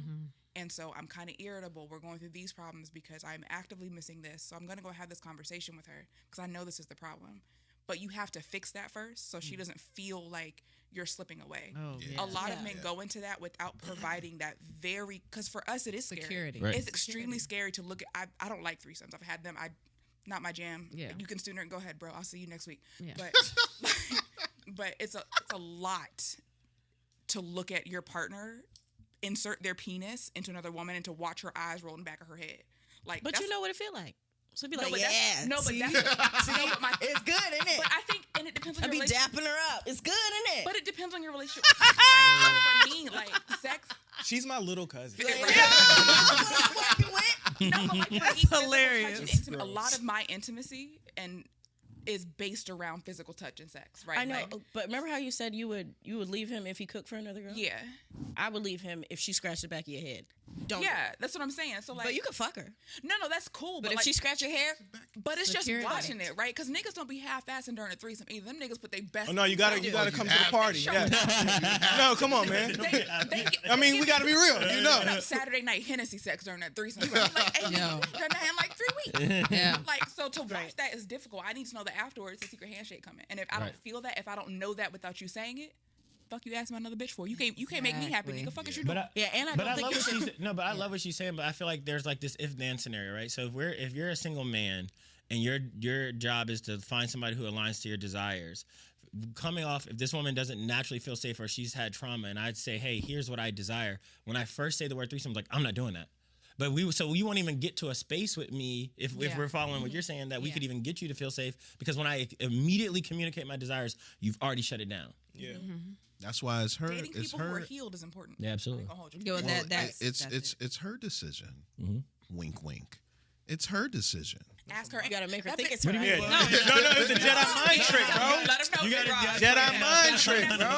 C: And so I'm kind of irritable. We're going through these problems because I'm actively missing this. So I'm going to go have this conversation with her because I know this is the problem. But you have to fix that first so she doesn't feel like you're slipping away.
B: Oh,
C: A lot of men go into that without providing that because for us it is scary.
B: Security.
A: Right.
C: It's extremely scary to look at. I don't like threesomes. I've had them. Not my jam.
B: Yeah.
C: You can student go ahead, bro. I'll see you next week.
B: Yeah.
C: But it's a lot to look at your partner insert their penis into another woman and to watch her eyes roll in the back of her head. Like,
F: But you know what it feel like. So be
C: No,
F: like,
C: but
F: yeah.
C: that's- no, but
F: see?
C: that's-
F: See?
C: no, but my-
F: It's good, isn't it?
C: But I think, and it depends on
F: I
C: your
F: be
C: relationship.
F: dapping her up. It's good, isn't it?
C: But it depends on your relationship. For me, like sex.
D: She's my little cousin.
C: Right.
F: Working with.
C: No, but like, for me,
B: That's
C: physical
B: hilarious.
C: touch and a lot of my intimacy is based around physical touch and sex, right?
F: I know,
C: Like,
F: but remember how you said you would leave him if he cooked for another girl?
C: yeah.
F: I would leave him if she scratched the back of your head. Don't.
C: Yeah, that's what I'm saying. So like,
F: But you can fuck her.
C: no, that's cool.
F: But
C: But
F: if
C: like,
F: she scratch your hair,
C: but it's just
B: Security.
C: watching it, right? Because niggas don't be half-assing during a threesome either. Them niggas put their best.
D: Oh no, you gotta come to the party. Yeah. No, come on, man. I mean, we gotta be real. You know.
C: Saturday night Hennessy sex during that threesome. Like, hey,
B: Yo.
C: done that in like 3 weeks.
B: Yeah.
C: Like, so to watch that is difficult. I need to know that afterwards the secret handshake coming. And if I don't feel that, if I don't know that without you saying it, fuck you asking another bitch for. You can't make me happy. Nigga, fuck is you doing?
F: and I
A: But
F: don't
A: I
F: think
A: love
F: you
A: what
F: should.
A: she's no, but I love what she's saying. But I feel like there's like this if-then scenario, right? So if you're a single man and your job is to find somebody who aligns to your desires, coming off if this woman doesn't naturally feel safe or she's had trauma, and I'd say, hey, here's what I desire. When I first say the word threesome, I'm like, I'm not doing that. But you won't even get to a space with me if we're following what you're saying that we could even get you to feel safe, because when I immediately communicate my desires, you've already shut it down.
D: Yeah.
E: That's why it's her.
C: Dating
E: It's
C: people who are
E: her.
C: healed is important.
A: Yeah, absolutely.
C: I ain't gonna hold you.
B: Yo,
E: Well,
B: that's
E: it's her decision. Wink, wink. It's her decision.
C: Ask her.
F: You gotta make her
C: That
F: think
C: bitch-
F: it's her.
D: Yeah.
F: idea.
D: No, it's a Jedi mind trick, bro.
C: Let her know.
A: You gotta-
D: Jedi mind trick, bro.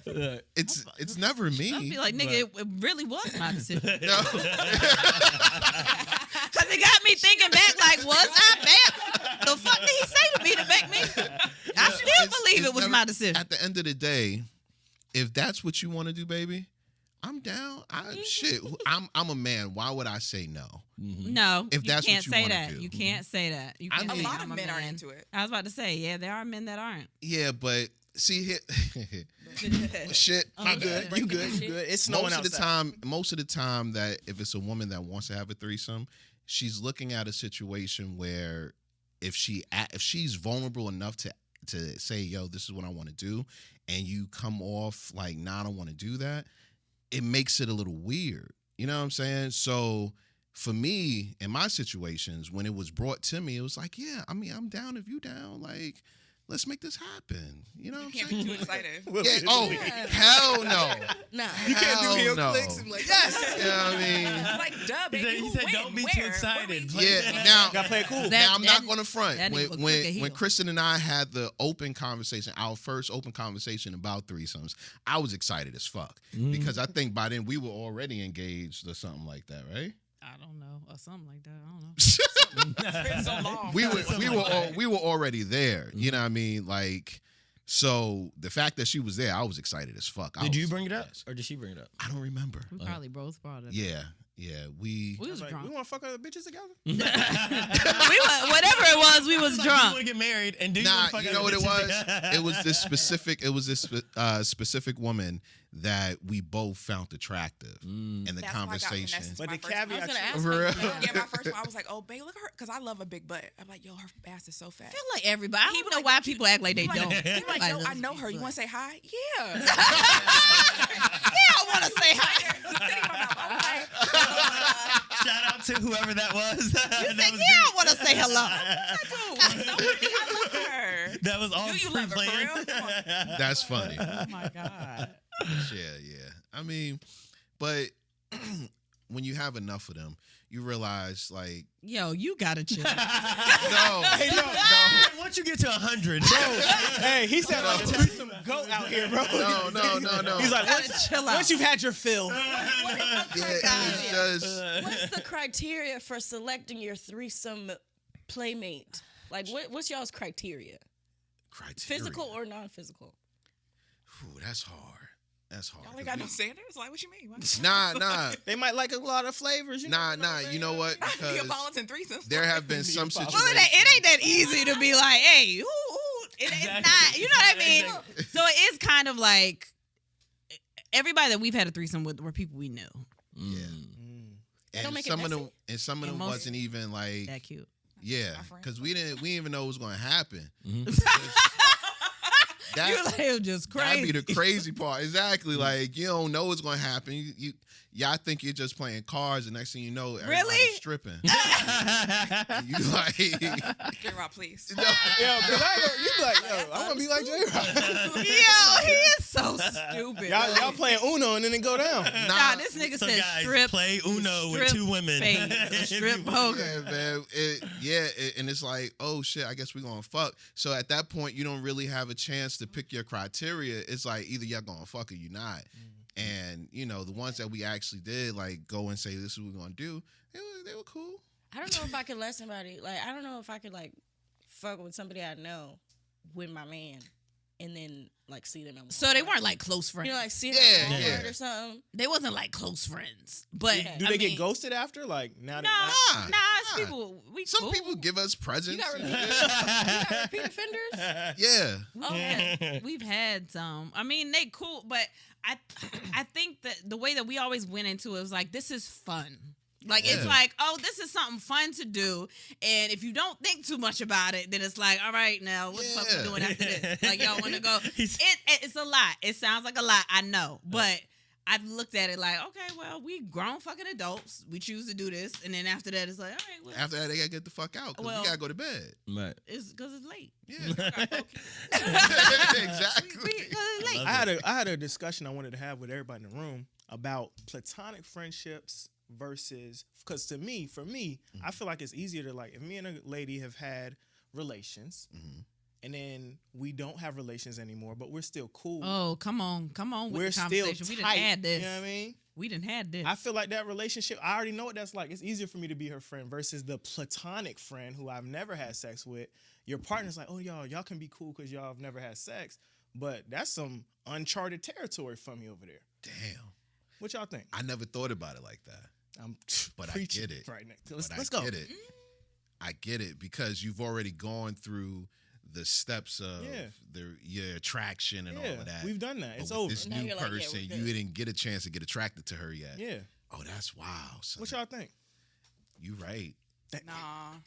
E: I mean, it's never me.
B: I'll be like, nigga, it really was my decision.
E: No.
B: Because it got me thinking back, like, was I bad? The fuck did he say to me to make me? I still believe it was
E: never-
B: my decision.
E: At the end of the day, if that's what you want to do, baby, I'm down. Shit, I'm a man. Why would I say no?
B: No,
E: If that's
B: you
E: what
B: can't
E: you
B: say
E: wanna
B: that.
E: do.
B: You can't say that. You
E: I
B: can't
E: mean-
B: say
C: A lot
B: I'm
C: of men aren't
B: man.
C: into it.
B: I was about to say, yeah, there are men that aren't.
E: Yeah, but see here. Shit,
D: You good? You good? You good? It's snowing outside.
E: Most of the time that if it's a woman that wants to have a threesome, she's looking at a situation where if she's vulnerable enough to say, yo, this is what I want to do, and you come off like, nah, I don't want to do that, it makes it a little weird. You know what I'm saying? So for me, in my situations, when it was brought to me, it was like, yeah, I mean, I'm down if you down. Like, let's make this happen. You know what I'm
C: Can't
E: saying?
C: be too excited.
E: Yeah, oh, hell no.
F: Nah.
D: You can't do heel
E: no.
D: clicks and be like, yes.
E: You know what I mean?
C: Like, duh, baby.
A: He
C: who
A: said,
C: win?
A: don't be
C: Where?
A: too
C: What
A: excited.
C: we-
E: Yeah, now,
D: Gotta play it cool.
E: now I'm not
B: that-
E: going to front.
B: that
E: When
B: nigga was quick at
E: when
B: heel.
E: Kristen and I had the open conversation, our first open conversation about threesomes, I was excited as fuck because I think by then we were already engaged or something like that, right?
B: I don't know, or something like that. I don't know.
C: It's been so long.
E: we were already there. You know what I mean? Like, so the fact that she was there, I was excited as fuck.
A: Did you bring it up or did she bring it up?
E: I don't remember.
B: We probably both brought it.
E: Yeah, we.
B: We was
D: Like,
B: drunk.
D: we want to fuck other bitches together?
B: Whatever it was, we was
A: You
B: drunk.
A: want to get married and do you
E: Nah,
A: want to fuck
E: you know
A: other
E: what it was?
A: bitches?
E: It was this specific woman that we both found attractive in the
C: That's why I got
E: conversation.
C: finessed
D: But
C: my
D: the
C: first one.
F: I was
D: caveat,
F: gonna ask
E: For real?
F: her.
C: Yeah, my first one, I was like, oh, babe, look at her. Because I love a big butt. I'm like, yo, her ass is so fat.
B: I feel like everybody. I
C: He
B: don't
C: was
B: know
C: like,
B: why
C: don't you-
B: people act like they
C: He like,
B: don't.
C: he like, yo, I
B: that's
C: know her. You
B: but-
C: want to say hi? Yeah.
B: Yeah, I want to say hi.
A: Shout out to whoever that was.
B: You
A: That
B: said,
A: was
B: yeah, I
A: great.
B: want to say hello.
C: I love her.
A: That was all
C: Do you love her for
A: pre-planned.
C: real? Come on.
E: That's funny.
B: Oh my god.
E: Yeah. I mean, but when you have enough of them, you realize like,
B: Yo, you gotta chill.
E: no,
D: Hey, no.
A: Once you get to 100,
D: Hey, he said, like, threesome goat out here, bro.
E: no.
D: He's like,
B: Gotta
D: once,
B: chill out.
D: once you've had your fill.
E: Yeah, it's just
F: What's the criteria for selecting your threesome playmate? Like, what's y'all's criteria?
E: criteria.
F: Physical or non-physical?
E: Ooh, that's hard. That's hard.
C: Y'all ain't got no standards? Like, what you mean?
E: Nah.
D: They might like a lot of flavors. You know?
E: Nah. You know what? Because
C: Neapolitan threesomes.
E: there have been some
B: Well,
E: situations.
B: it ain't that easy to be like, hey, it's not. You know what I mean? So it is kind of like everybody that we've had a threesome with were people we knew.
E: Yeah.
F: Don't
E: And
F: make it
E: some of
F: messy.
E: them, and some of
B: And
E: them
B: most-
E: wasn't even like,
B: That cute.
E: yeah,
C: My friend.
E: because we didn't even know what was going to happen.
B: You
E: That,
B: like, it was just crazy.
E: that'd be the crazy part. Exactly. Like, you don't know what's going to happen. Y'all think you're just playing cards, and next thing you know, everybody's
B: Really?
E: stripping. You like,
C: J-Rock, please.
E: no.
D: Yo, because you be like, yo, I want to be like J-Rock.
B: Yo, he is so stupid.
D: Y'all playing Uno and then it go down.
B: Nah, this nigga
A: So
B: said
A: guys,
B: strip.
A: play Uno with
B: strip
A: two women.
B: spades, strip poker.
E: Yeah, man. And it's like, oh shit, I guess we're gonna fuck. So at that point, you don't really have a chance to pick your criteria. It's like either y'all gonna fuck or you not. And you know, the ones that we actually did like go and say this is what we're gonna do, they were cool.
F: I don't know if I could let somebody like. I don't know if I could like fuck with somebody I know with my man, and then like see them.
B: So they weren't like close friends.
F: You know, like see them
E: Yeah,
F: at Walmart
E: yeah.
F: or something.
B: They wasn't like close friends. But
D: Do
B: I
D: they get
B: mean,
D: ghosted after? Like now?
B: Nah,
E: Nah.
B: it's people. We
E: Some
B: cool.
E: people give us presents.
F: You got repeat offenders.
E: Yeah.
F: Oh, yeah.
B: We've had some. I mean, they cool, but I think that the way that we always went into it was like, this is fun. Like, it's
E: Yeah.
B: like, oh, this is something fun to do. And if you don't think too much about it, then it's like, all right, now, what the fuck we doing after this? Like, y'all want to go? It's a lot. It sounds like a lot, I know. But I've looked at it like, okay, well, we grown fucking adults. We choose to do this. And then after that, it's like, all right, well,
E: After that, they gotta get the fuck out because
B: Well-
E: we gotta go to bed.
A: But
B: it's because it's late.
E: Yeah. Exactly.
B: Because it's late.
D: I had a discussion I wanted to have with everybody in the room about platonic friendships versus, because for me, I feel like it's easier to like, if me and a lady have had relations and then we don't have relations anymore, but we're still cool.
B: Oh, come on with
D: We're
B: the
D: still
B: conversation. We didn't
D: tight.
B: had this.
D: You know what I mean?
B: We didn't had this.
D: I feel like that relationship, I already know what that's like. It's easier for me to be her friend versus the platonic friend who I've never had sex with. Your partner's like, oh, y'all can be cool because y'all have never had sex. But that's some uncharted territory for me over there.
E: Damn.
D: What y'all think?
E: I never thought about it like that.
D: I'm
E: But I
D: preaching
E: get it.
D: right now.
E: But
D: Let's
E: I
D: go.
E: get it. I get it because you've already gone through the steps of your attraction and all of that.
D: We've done that.
E: But
D: It's
E: with
D: over.
E: This
F: Now
E: new
F: you're like, yeah,
E: person,
F: we're
E: you
F: good.
E: didn't get a chance to get attracted to her yet.
D: Yeah.
E: Oh, that's wow. Son.
D: What y'all think?
E: You right.
C: Nah.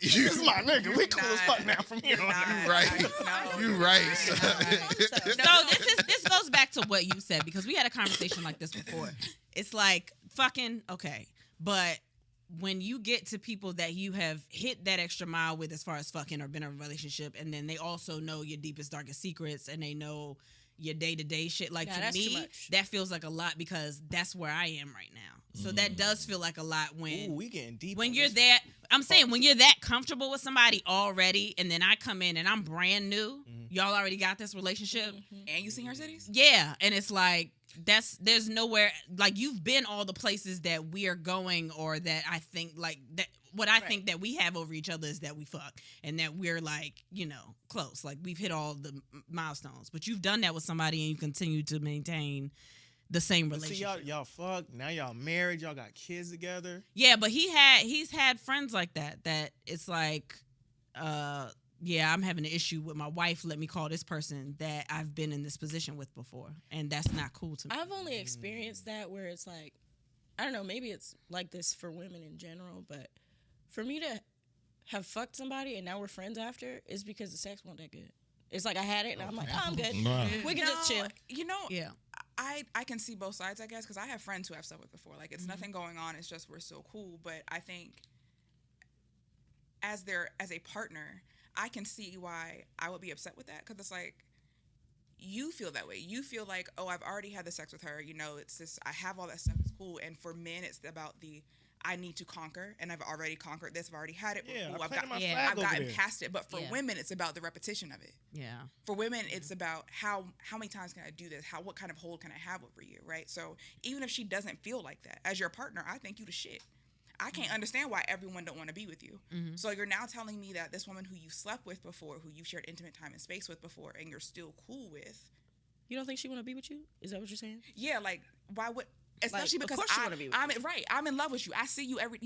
D: This is my nigga. We cool as
C: Not-
D: fuck now from here on.
C: not-
E: Right.
C: no.
E: You right.
F: So,
B: So this goes back to what you said because we had a conversation like this before. It's like fucking okay, but when you get to people that you have hit that extra mile with as far as fucking or been in a relationship, and then they also know your deepest, darkest secrets, and they know your day-to-day shit. Like,
F: Nah,
B: to
F: that's too
B: me,
F: much.
B: that feels like a lot because that's where I am right now. So that does feel like a lot when
D: Ooh, we getting deep.
B: when
D: on
B: you're
D: this.
B: that, I'm saying when you're that comfortable with somebody already, and then I come in and I'm brand new, y'all already got this relationship.
C: And you seen her cities?
B: Yeah, and it's like there's nowhere like you've been all the places that we are going, or that I think like that. What I think that we have over each other is that we fuck and that we're like, you know, close. Like we've hit all the milestones. But you've done that with somebody and you continue to maintain the same
D: But see,
B: relationship.
D: y'all fuck. Now y'all married. Y'all got kids together.
B: Yeah, but he's had friends like that. That it's like, yeah, I'm having an issue with my wife. Let me call this person that I've been in this position with before, and that's not cool to me.
F: I've only experienced that where it's like, I don't know, maybe it's like this for women in general, but for me to have fucked somebody and now we're friends after is because the sex wasn't that good. It's like I had it and I'm like, oh, I'm good.
A: Wow.
F: We can just chill.
C: You know,
B: Yeah.
C: I can see both sides, I guess, because I have friends who I've slept with before. Like, it's nothing going on. It's just we're still cool. But I think as a partner, I can see why I would be upset with that, because it's like, you feel that way. You feel like, oh, I've already had the sex with her. You know, it's just, I have all that stuff. It's cool. And for men, it's about the, I need to conquer, and I've already conquered this. I've already had it.
D: Yeah,
C: Ooh,
D: I
C: I've
D: planted my
B: yeah,
D: flag
C: I've
D: over
C: gotten
D: there.
C: past it. But for
B: Yeah.
C: women, it's about the repetition of it.
B: Yeah.
C: For women, it's about how many times can I do this? What kind of hold can I have over you, right? So even if she doesn't feel like that, as your partner, I think you the shit. I can't understand why everyone don't want to be with you. So you're now telling me that this woman who you slept with before, who you've shared intimate time and space with before, and you're still cool with,
F: You don't think she want to be with you? Is that what you're saying?
C: yeah, like why would? Especially
F: of
C: because
F: course she wanna be with
C: I'm right. I'm in love with you. I see you every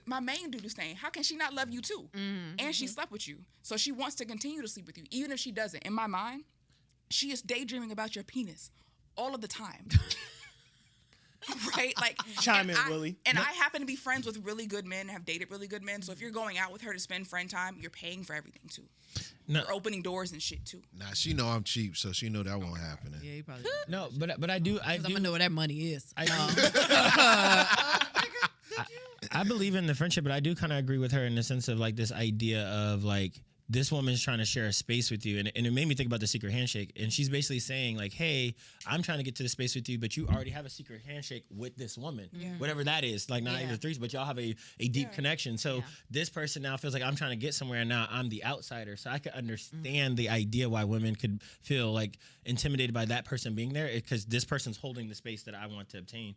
C: my main dude is saying, how can she not love you too? And she slept with you, so she wants to continue to sleep with you, even if she doesn't. In my mind, she is daydreaming about your penis all of the time. Right? Like,
D: Chime
C: and
D: in, Willie.
C: And I happen to be friends with really good men, have dated really good men. So if you're going out with her to spend friend time, you're paying for everything too.
A: No.
C: You're opening doors and shit too.
E: Nah, she know I'm cheap, so she know that won't happen.
B: Yeah, you probably.
A: No, but I do.
B: I'm gonna know where that money is.
A: I believe in the friendship, but I do kind of agree with her in the sense of like this idea of like this woman's trying to share a space with you, and it made me think about the secret handshake. And she's basically saying like, hey, I'm trying to get to the space with you, but you already have a secret handshake with this woman, whatever that is, like not even threes, but y'all have a deep connection. So this person now feels like I'm trying to get somewhere, and now I'm the outsider. So I could understand the idea why women could feel like intimidated by that person being there, because this person's holding the space that I want to obtain.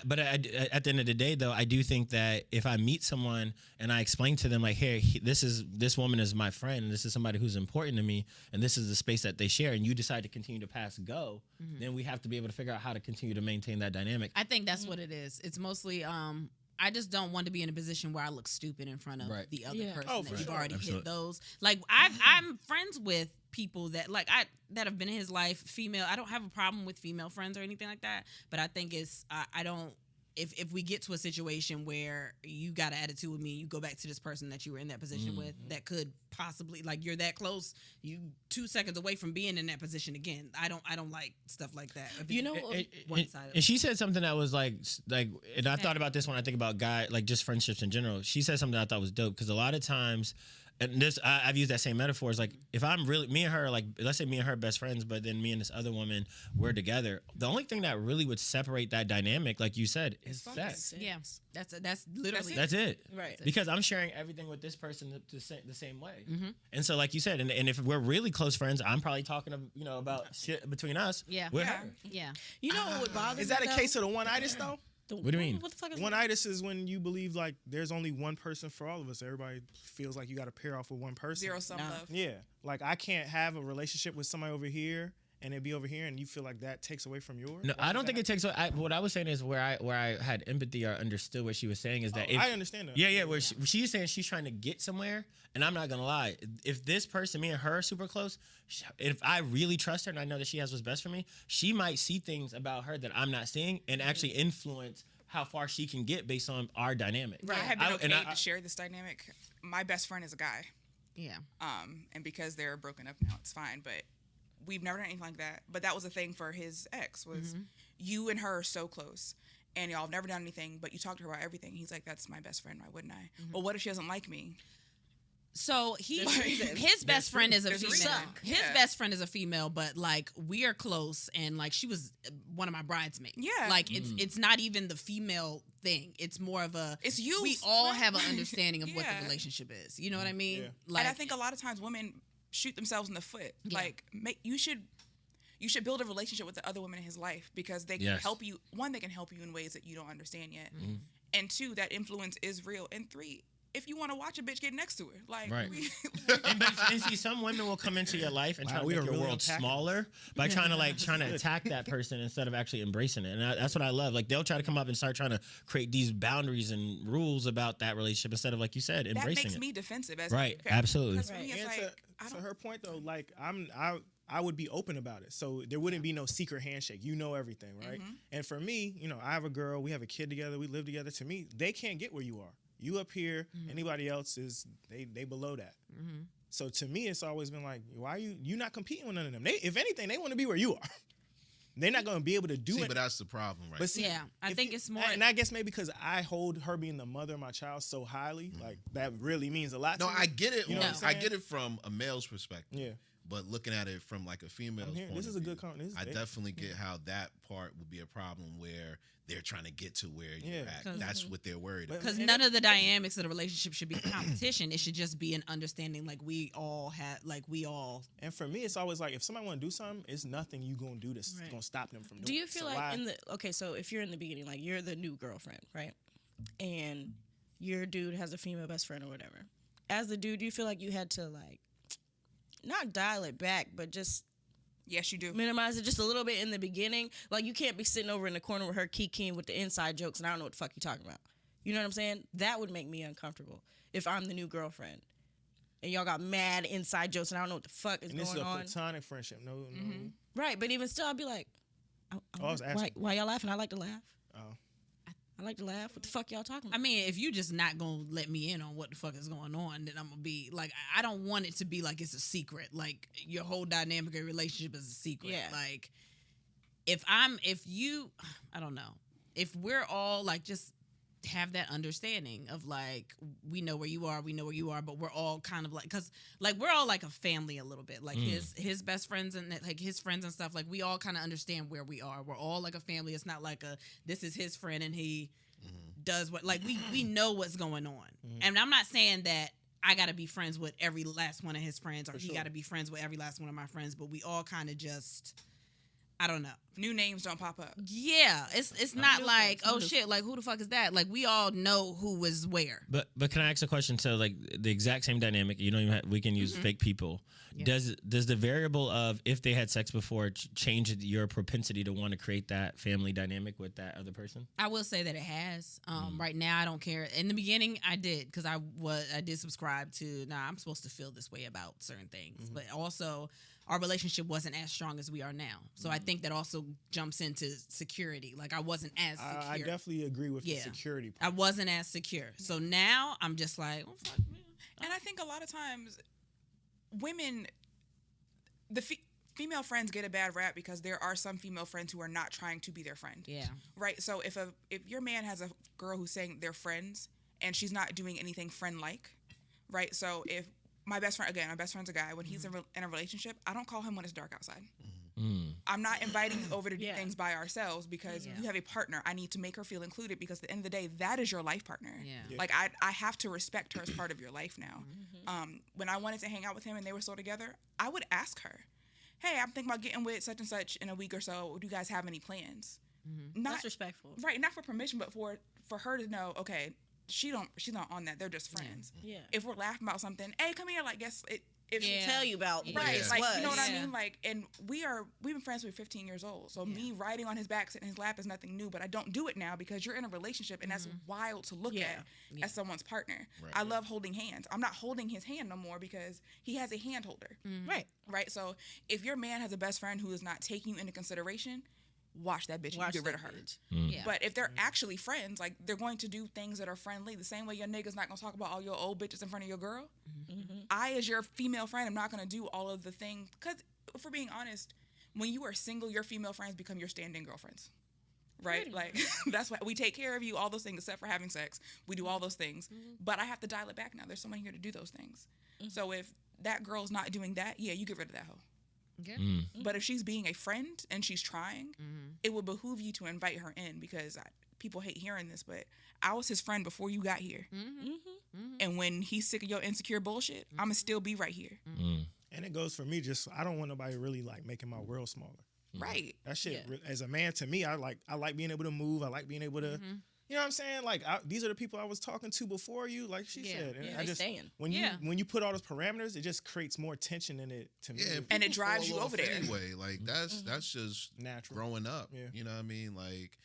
A: But at the end of the day, though, I do think that if I meet someone and I explain to them like, hey, this woman is my friend, and this is somebody who's important to me, and this is the space that they share, and you decide to continue to pass go, then we have to be able to figure out how to continue to maintain that dynamic.
B: I think that's what it is. It's mostly I just don't want to be in a position where I look stupid in front of the other person that you've already hit those. Like I'm friends with people that that have been in his life, female. I don't have a problem with female friends or anything like that, but I think it's I don't. If we get to a situation where you got an attitude with me, you go back to this person that you were in that position with, that could possibly, like, you're that close, you 2 seconds away from being in that position again. I don't like stuff like that.
F: You know,
A: and she said something that was like, and I thought about this when I think about just friendships in general. She said something I thought was dope, because a lot of times, and this I've used that same metaphor. It's like, if I'm really, me and her, like, let's say me and her are best friends, but then me and this other woman, we're together. The only thing that really would separate that dynamic, like you said, is sex.
B: Yeah, that's literally
A: that's it.
F: Right.
A: Because I'm sharing everything with this person the same way. And so, like you said, and if we're really close friends, I'm probably talking about shit between us. With her.
B: Yeah.
F: You know what would bother me?
D: Is that a case of the one-itis though?
A: What do you mean?
F: What the fuck is
D: One-itis is when you believe like there's only one person for all of us. Everybody feels like you got to pair off with one person.
C: Zero-sum love.
D: Yeah, like I can't have a relationship with somebody over here and it be over here, and you feel like that takes away from yours.
A: No, I don't think it takes. What I was saying is where I had empathy or understood what she was saying is that
D: I understand that.
A: Yeah. Where she's saying she's trying to get somewhere, and I'm not gonna lie. If this person, me and her, are super close, if I really trust her and I know that she has what's best for me, she might see things about her that I'm not seeing and actually influence how far she can get based on our dynamic.
C: Right. I have been okay to share this dynamic. My best friend is a guy.
B: Yeah.
C: And because they're broken up now, it's fine. But we've never done anything like that. But that was a thing for his ex, was you and her are so close, and y'all have never done anything, but you talk to her about everything. He's like, that's my best friend. Why wouldn't I? Well, what if she doesn't like me?
B: So his best friend is a female. His best friend is a female, but like we are close, and like she was one of my bridesmaids.
C: Yeah,
B: like it's not even the female thing. It's more of a.
C: It's you.
B: We all have an understanding of what the relationship is. You know what I mean?
D: Yeah.
B: Like,
C: and I think a lot of times women shoot themselves in the foot.
B: Yeah.
C: Like you should build a relationship with the other women in his life, because they can help you. One, they can help you in ways that you don't understand yet, and two, that influence is real. And three, if you want to watch a bitch, get next to her. Like,
A: right. And see, some women will come into your life and try to make your world smaller by trying to attack that person instead of actually embracing it. And that's what I love. Like, they'll try to come up and start trying to create these boundaries and rules about that relationship instead of, like you said, embracing it.
C: That makes me defensive.
A: Absolutely.
C: For me, it's
D: to her point though, like I would be open about it. So there wouldn't be no secret handshake. You know everything, right? And for me, I have a girl, we have a kid together, we live together. To me, they can't get where you are. You up here, anybody else is they below that. So to me, it's always been like, why are you not competing with none of them? If anything, they want to be where you are. They're not going to be able to do it.
E: But that's the problem, right?
D: But see,
B: I think it's more.
D: And I guess maybe because I hold her being the mother of my child so highly, like that really means a lot to me.
E: I get it.
D: You know what I'm saying?
E: I get it from a male's perspective.
D: Yeah.
E: But looking at it from like a female's point
D: this is
E: of
D: a
E: view,
D: good comment.
E: I definitely get how that part would be a problem where they're trying to get to where you're at. That's what they're worried about.
B: Because none of the dynamics of the relationship should be competition. It should just be an understanding, like we all.
D: And for me, it's always like, if somebody want to do something, it's nothing you gonna do that's gonna stop them from doing it.
F: Do you feel so if you're in the beginning, like you're the new girlfriend, right? And your dude has a female best friend or whatever. As the dude, do you feel like you had to like, not dial it back, but just
C: yes, you do
F: minimize it just a little bit in the beginning? Like, you can't be sitting over in the corner with her kikiing with the inside jokes, and I don't know what the fuck you're talking about. You know what I'm saying? That would make me uncomfortable if I'm the new girlfriend and y'all got mad inside jokes, and I don't know what the fuck is going on.
D: This is a platonic friendship. No.
F: Right, but even still, I'd be like, why y'all laughing? I like to laugh.
D: Oh.
F: I like to laugh. What the fuck y'all talking about?
B: I mean, if you just not gonna let me in on what the fuck is going on, then I'm gonna be like, I don't want it to be like it's a secret. Like, your whole dynamic of relationship is a secret.
F: Yeah.
B: Like, I don't know. If we're all like just have that understanding of like, we know where you are, but we're all kind of like, because like we're all like a family a little bit, like his best friends and like his friends and stuff, like we all kind of understand where we are. We're all like a family. It's not like this is his friend and he does what, like we know what's going on. And I'm not saying that I got to be friends with every last one of his friends, or he got to be friends with every last one of my friends, but we all kind of just, I don't know.
C: New names don't pop up.
B: Yeah, it's not like, oh shit, like who the fuck is that? Like we all know who was where.
A: But can I ask a question? So like the exact same dynamic, you don't even we can use fake people. Yeah. Does the variable of if they had sex before change your propensity to want to create that family dynamic with that other person?
B: I will say that it has. Right now I don't care. In the beginning I did, because I did subscribe to, I'm supposed to feel this way about certain things, but also our relationship wasn't as strong as we are now. So I think that also jumps into security. Like I wasn't as secure.
D: I definitely agree with the security part.
B: I wasn't as secure. So now I'm just like, oh, fuck, man.
C: And I think a lot of times women, the female friends get a bad rap because there are some female friends who are not trying to be their friend.
B: Yeah.
C: Right? So if your man has a girl who's saying they're friends and she's not doing anything friend-like, right? So if my best friend's a guy. When he's in a relationship, I don't call him when it's dark outside. I'm not inviting you over to do things by ourselves because you have a partner. I need to make her feel included because at the end of the day, that is your life partner. Yeah. Like, I have to respect her as part of your life now. When I wanted to hang out with him and they were still together, I would ask her, hey, I'm thinking about getting with such and such in a week or so. Do you guys have any plans?
F: That's respectful.
C: Right, not for permission, but for her to know, okay, she's not on that. They're just friends.
F: Yeah.
C: If we're laughing about something, hey, come here. Like, guess it. If
F: she tell you about
C: right,
F: yeah.
C: like you know what I mean. Like, and we've been friends for 15 years old. So me riding on his back, sitting in his lap is nothing new. But I don't do it now because you're in a relationship, and that's wild to look at as someone's partner. Right. I love holding hands. I'm not holding his hand no more because he has a hand holder. Right. So if your man has a best friend who is not taking you into consideration, watch that bitch and get rid of her. Yeah. But if they're actually friends, like they're going to do things that are friendly. The same way your nigga's not gonna talk about all your old bitches in front of your girl. I, as your female friend, am not gonna do all of the things. Because if we're being honest, when you are single, your female friends become your stand-in girlfriends. Right? Like that's why we take care of you, all those things, except for having sex. We do all those things. But I have to dial it back now. There's someone here to do those things. So if that girl's not doing that, you get rid of that hoe. Yeah. But if she's being a friend and she's trying, it would behoove you to invite her in because people hate hearing this, but I was his friend before you got here. And when he's sick of your insecure bullshit, I'm going to still be right here.
D: And it goes for me, just I don't want nobody really like making my world smaller.
C: Right.
D: That shit, as a man, to me, I like being able to move. I like being able to... You know what I'm saying? Like these are the people I was talking to before you, like she said. And I just when you put all those parameters, it just creates more tension in it to me.
E: Yeah,
C: and it drives you over there
E: anyway. Like that's just natural growing up. Yeah. You know what I mean? Like